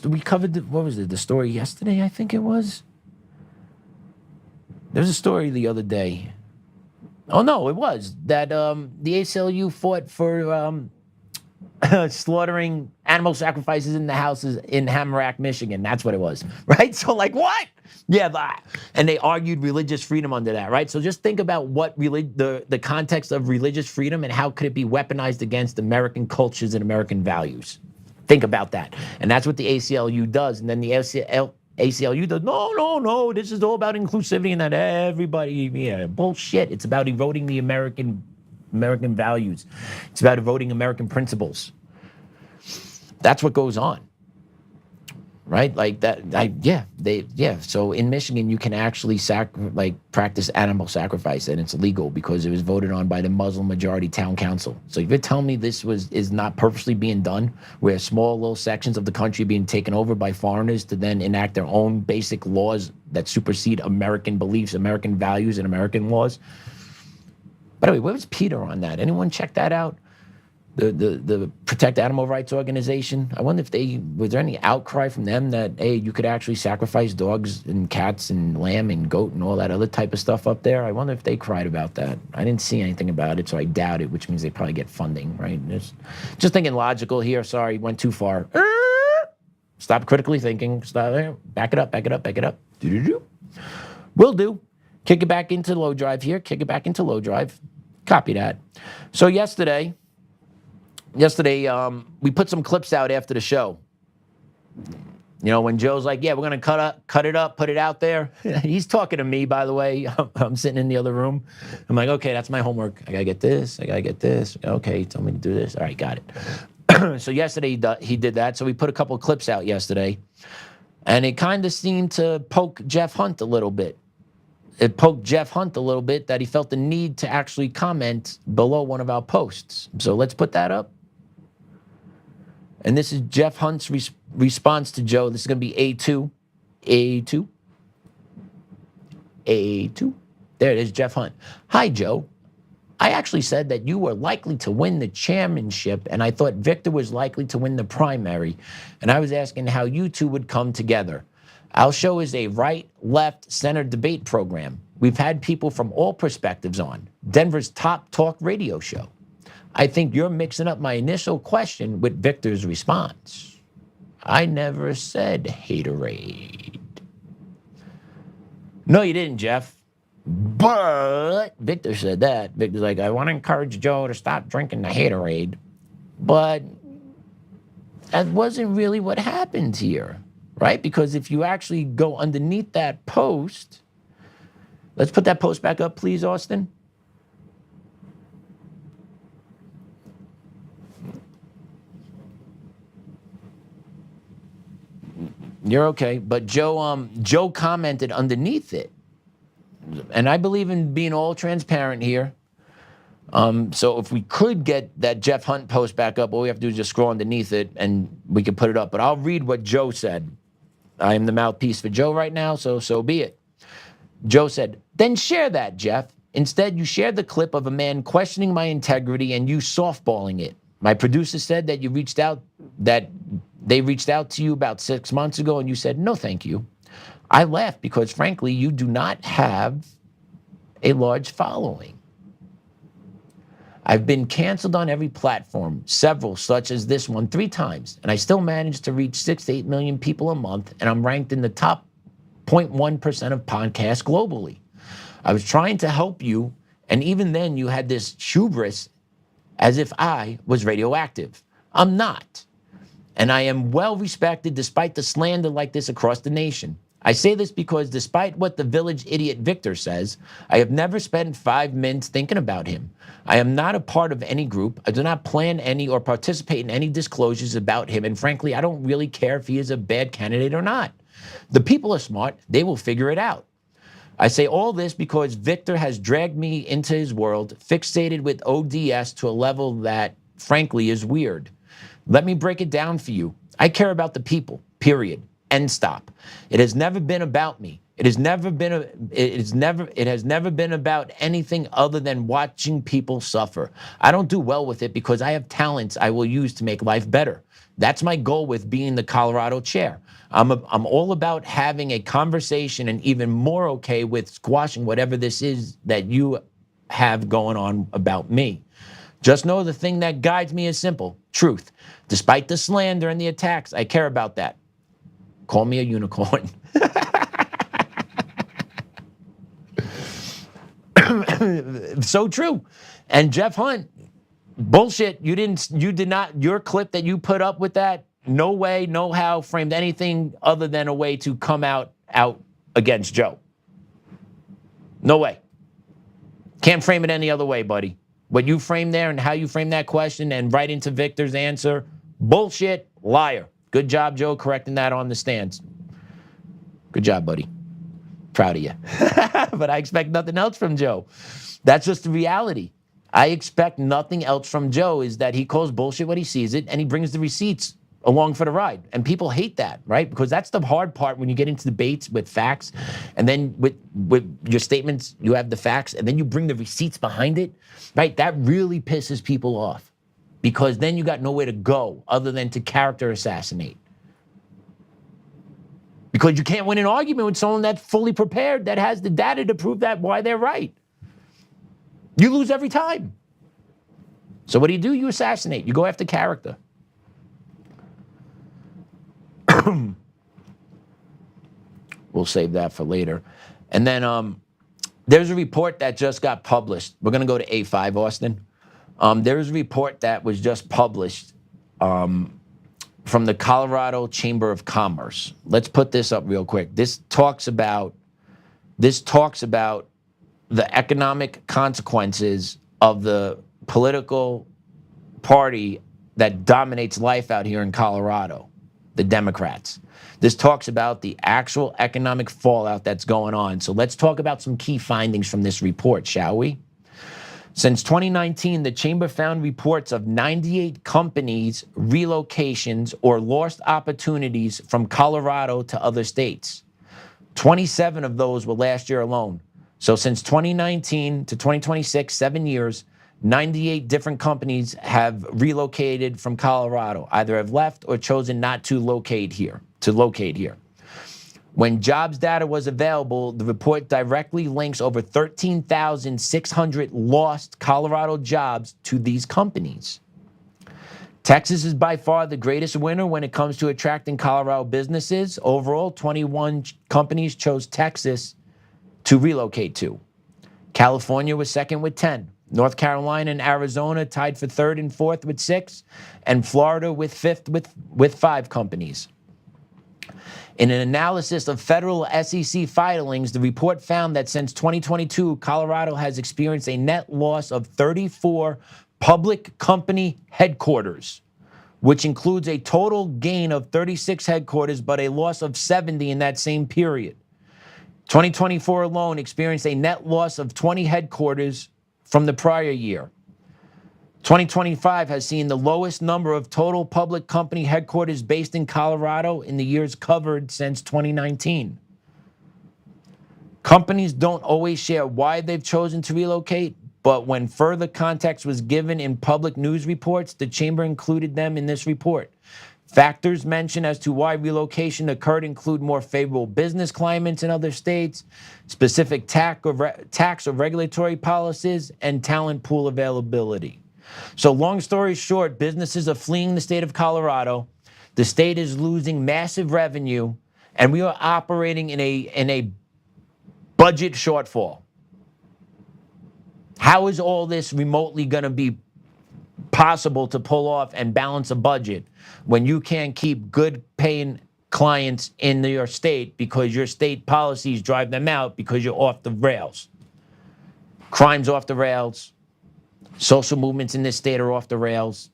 We covered, what was it, the story yesterday, I think it was? There's a story the other day. Oh, no, it was that the ACLU fought for slaughtering animal sacrifices in the houses in Hammerak, Michigan. That's what it was, right? So like, what? Yeah, and they argued religious freedom under that, right? So just think about what the context of religious freedom and how could it be weaponized against American cultures and American values. Think about that. And that's what the ACLU does. And then the ACLU does, no, this is all about inclusivity and that everybody, yeah, bullshit. It's about eroding the American values. It's about eroding American principles. That's what goes on, right? Like that, So in Michigan, you can actually practice animal sacrifice, and it's illegal because it was voted on by the Muslim majority town council. So if you're telling me this is not purposely being done, where small little sections of the country are being taken over by foreigners to then enact their own basic laws that supersede American beliefs, American values, and American laws. By the way, where was Peter on that? Anyone check that out? The Protect Animal Rights Organization. I wonder if was there any outcry from them that, hey, you could actually sacrifice dogs and cats and lamb and goat and all that other type of stuff up there? I wonder if they cried about that. I didn't see anything about it, so I doubt it, which means they probably get funding, right? Just thinking logical here. Sorry, went too far. Stop critically thinking. Stop there. Back it up, back it up, back it up. Will do. Kick it back into low drive here. Kick it back into low drive. Copy that. So yesterday, we put some clips out after the show. You know, when Joe's like, yeah, we're going to cut it up, put it out there. He's talking to me, by the way. I'm sitting in the other room. I'm like, okay, that's my homework. I got to get this. I got to get this. Okay, tell me to do this. All right, got it. So yesterday he did that. So we put a couple of clips out yesterday. And it kind of seemed to poke Jeff Hunt a little bit. It poked Jeff Hunt a little bit that he felt the need to actually comment below one of our posts. So let's put that up. And this is Jeff Hunt's response to Joe. This is going to be A2. A2. A2. There it is, Jeff Hunt. Hi, Joe. I actually said that you were likely to win the chairmanship, and I thought Victor was likely to win the primary. And I was asking how you two would come together. Our show is a right, left, center debate program. We've had people from all perspectives on. Denver's top talk radio show. I think you're mixing up my initial question with Victor's response. I never said haterade. No, you didn't, Jeff. But Victor said that. Victor's like, I want to encourage Joe to stop drinking the haterade. But that wasn't really what happened here, right? Because if you actually go underneath that post, let's put that post back up, please, Austin. You're okay, but Joe commented underneath it, and I believe in being all transparent here. So if we could get that Jeff Hunt post back up, all we have to do is just scroll underneath it, and we can put it up. But I'll read what Joe said. I am the mouthpiece for Joe right now, so be it. Joe said, "Then share that, Jeff. Instead, you shared the clip of a man questioning my integrity and you softballing it. My producer said that they reached out to you about 6 months ago and you said, no, thank you. I laughed because, frankly, you do not have a large following. I've been canceled on every platform, several such as this one 3 times, and I still manage to reach 6 to 8 million people a month, and I'm ranked in the top 0.1% of podcasts globally. I was trying to help you, and even then you had this hubris as if I was radioactive. I'm not. and I am well respected despite the slander like this across the nation. I say this because despite what the village idiot Victor says, I have never spent 5 minutes thinking about him. I am not a part of any group. I do not plan any or participate in any disclosures about him, and frankly, I don't really care if he is a bad candidate or not. The people are smart. They will figure it out. I say all this because Victor has dragged me into his world, fixated with ODS to a level that, frankly, is weird. Let me break it down for you. I care about the people, period. End stop. It has never been about me. It has never been about anything other than watching people suffer. I don't do well with it because I have talents I will use to make life better. That's my goal with being the Colorado chair. I'm all about having a conversation and even more okay with squashing whatever this is that you have going on about me. Just know the thing that guides me is simple, truth. Despite the slander and the attacks, I care about that. Call me a unicorn. So true. And Jeff Hunt, bullshit. You did not, your clip that you put up with that, no way, no how, framed anything other than a way to come out against Joe. No way. Can't frame it any other way, buddy. What you framed there and how you framed that question and right into Victor's answer, bullshit, liar. Good job, Joe, correcting that on the stands. Good job, buddy. Proud of you. But I expect nothing else from Joe. That's just the reality. I expect nothing else from Joe is that he calls bullshit when he sees it and he brings the receipts along for the ride. And people hate that, right? Because that's the hard part when you get into debates with facts and then with your statements, you have the facts and then you bring the receipts behind it, right? That really pisses people off because then you got nowhere to go other than to character assassinate. Because you can't win an argument with someone that's fully prepared, that has the data to prove that why they're right. You lose every time. So what do? You assassinate. You go after character. We'll save that for later. And then there's a report that just got published. We're going to go to A5, Austin. There's a report that was just published from the Colorado Chamber of Commerce. Let's put this up real quick. This talks about the economic consequences of the political party that dominates life out here in Colorado, the Democrats. This talks about the actual economic fallout that's going on. So let's talk about some key findings from this report, shall we? Since 2019, the Chamber found reports of 98 companies' relocations or lost opportunities from Colorado to other states. 27 of those were last year alone. So since 2019 to 2026, 7 years, 98 different companies have relocated from Colorado, either have left or chosen not to locate here. When jobs data was available, the report directly links over 13,600 lost Colorado jobs to these companies. Texas is by far the greatest winner when it comes to attracting Colorado businesses. Overall, 21 companies chose Texas to relocate to. California was second with 10. North Carolina and Arizona tied for third and fourth with 6, and Florida with fifth with 5 companies. In an analysis of federal SEC filings, the report found that since 2022, Colorado has experienced a net loss of 34 public company headquarters, which includes a total gain of 36 headquarters, but a loss of 70 in that same period. 2024 alone experienced a net loss of 20 headquarters from the prior year. 2025 has seen the lowest number of total public company headquarters based in Colorado in the years covered since 2019. Companies don't always share why they've chosen to relocate, but when further context was given in public news reports, the Chamber included them in this report. Factors mentioned as to why relocation occurred include more favorable business climates in other states, specific tax or regulatory policies, and talent pool availability. So long story short, businesses are fleeing the state of Colorado. The state is losing massive revenue, and we are operating in a budget shortfall. How is all this remotely going to be possible to pull off and balance a budget when you can't keep good paying clients in your state because your state policies drive them out because you're off the rails. Crime's off the rails. Social movements in this state are off the rails.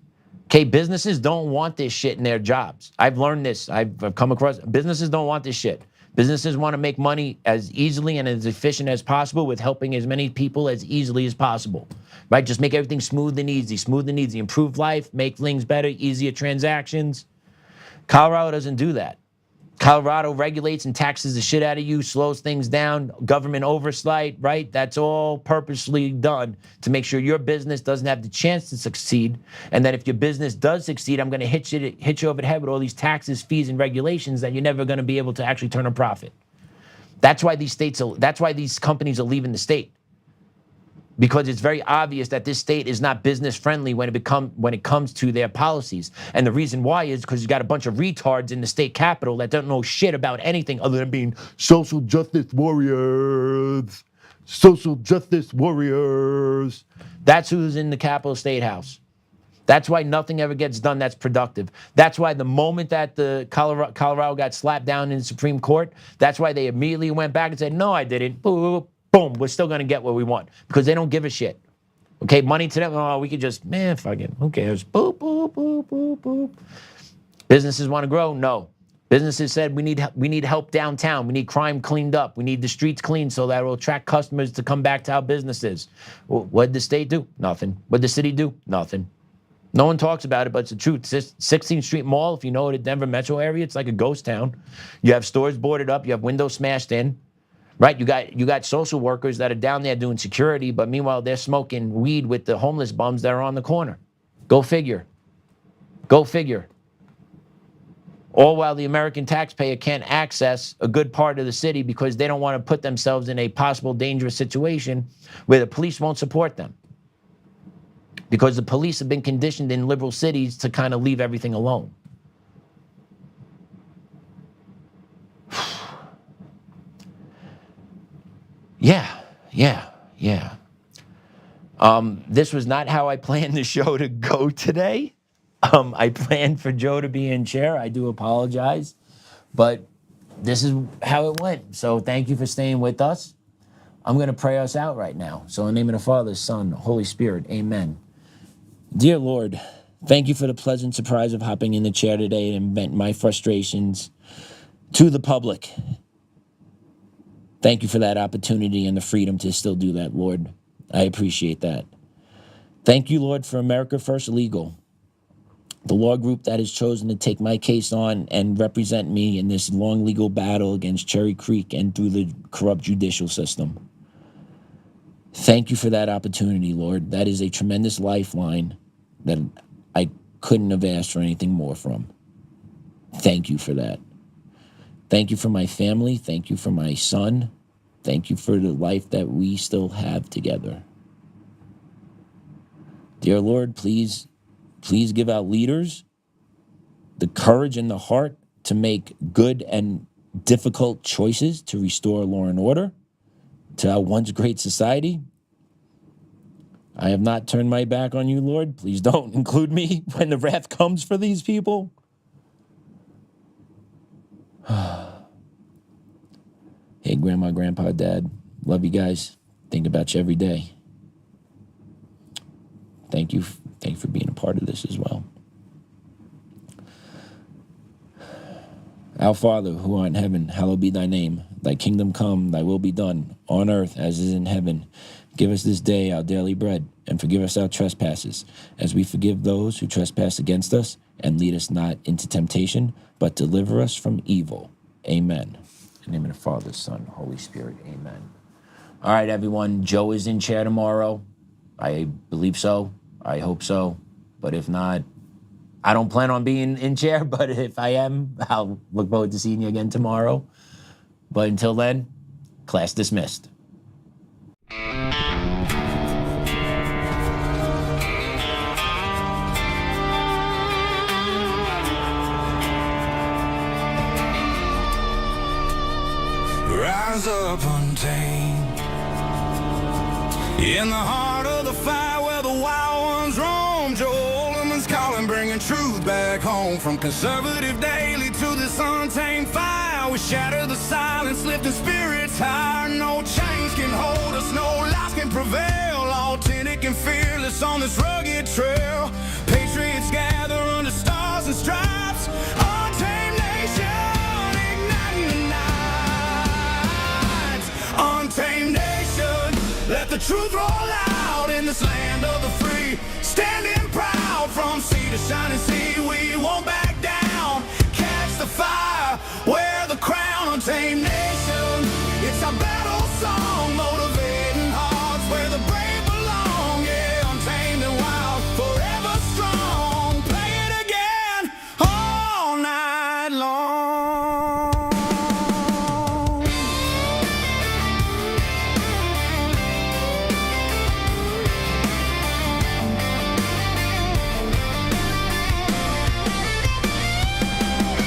Okay, businesses don't want this shit in their jobs. I've learned this. I've come across, businesses don't want this shit. Businesses want to make money as easily and as efficient as possible with helping as many people as easily as possible, right? Just make everything smooth and easy, improve life, make things better, easier transactions. Colorado doesn't do that. Colorado regulates and taxes the shit out of you, slows things down, government oversight, right? That's all purposely done to make sure your business doesn't have the chance to succeed. And that if your business does succeed, I'm going to hit you over the head with all these taxes, fees, and regulations that you're never going to be able to actually turn a profit. That's why these companies are leaving the state. Because it's very obvious that this state is not business friendly when it comes to their policies. And the reason why is because you got a bunch of retards in the state capitol that don't know shit about anything other than being social justice warriors. Social justice warriors. That's who's in the Capitol State House. That's why nothing ever gets done that's productive. That's why the moment that the Colorado got slapped down in the Supreme Court, that's why they immediately went back and said, no, I didn't. Boom. Boom, we're still going to get what we want because they don't give a shit. Okay, money to them, oh, we could just, man, fuck it, who cares? Boop, boop, boop, boop, boop. Businesses want to grow? No. Businesses said we need help downtown. We need crime cleaned up. We need the streets cleaned so that it will attract customers to come back to our businesses. Well, what did the state do? Nothing. What did the city do? Nothing. No one talks about it, but it's the truth. 16th Street Mall, if you know the Denver metro area, it's like a ghost town. You have stores boarded up. You have windows smashed in. Right, you got social workers that are down there doing security, but meanwhile they're smoking weed with the homeless bums that are on the corner. Go figure. Go figure. All while the American taxpayer can't access a good part of the city because they don't want to put themselves in a possible dangerous situation where the police won't support them. Because the police have been conditioned in liberal cities to kind of leave everything alone. Yeah. This was not how I planned the show to go today. I planned for Joe to be in chair. I do apologize, but this is how it went. So thank you for staying with us. I'm going to pray us out right now. So in the name of the Father, Son, Holy Spirit, amen. Dear Lord, thank you for the pleasant surprise of hopping in the chair today and vent my frustrations to the public. Thank you for that opportunity and the freedom to still do that, Lord. I appreciate that. Thank you, Lord, for America First Legal, the law group that has chosen to take my case on and represent me in this long legal battle against Cherry Creek and through the corrupt judicial system. Thank you for that opportunity, Lord. That is a tremendous lifeline that I couldn't have asked for anything more from. Thank you for that. Thank you for my family. Thank you for my son. Thank you for the life that we still have together. Dear Lord, please give our leaders the courage and the heart to make good and difficult choices to restore law and order to our once great society. I have not turned my back on you, Lord. Please don't include me when the wrath comes for these people. Hey, Grandma, Grandpa, Dad, love you guys. Think about you every day. Thank you for being a part of this as well. Our Father, who art in heaven, hallowed be thy name. Thy kingdom come, thy will be done, on earth as is in heaven. Give us this day our daily bread, and forgive us our trespasses, as we forgive those who trespass against us. And lead us not into temptation, but deliver us from evil. Amen. In the name of the Father, Son, Holy Spirit, amen. All right, everyone, Joe is in chair tomorrow. I believe so. I hope so. But if not, I don't plan on being in chair, but if I am, I'll look forward to seeing you again tomorrow. But until then, class dismissed. Rise up untamed in the heart of the fight where the wild ones roam, Joe. strong. From conservative daily to this untamed fire, we shatter the silence, lifting spirits higher. No chains can hold us, no lies can prevail. Authentic and fearless on this rugged trail. Patriots gather under stars and stripes. Untamed nation, igniting the nights. Untamed nation, let the truth roll out in this land of the free. Standing proud from sea to shining sea, we won't back down. Catch the fire, wear the crown. Untamed nation, it's our battle song, motivating hearts where the brave belong. Yeah, untamed and wild, forever strong. Play it again all night long.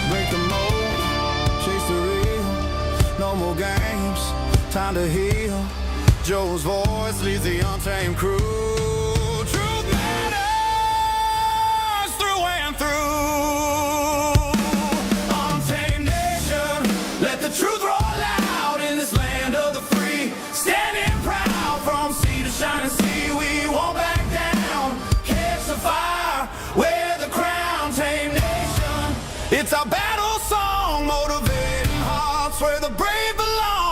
Break the mold, chase the real. No more games, time to heal. Joe's voice leads the untamed crew. Truth matters through and through. Untamed nation, let the truth roll out in this land of the free. Standing proud from sea to shining sea, we won't back down. Catch the fire, wear the crown. Tame nation, it's our battle song, motivating hearts where the brave belong.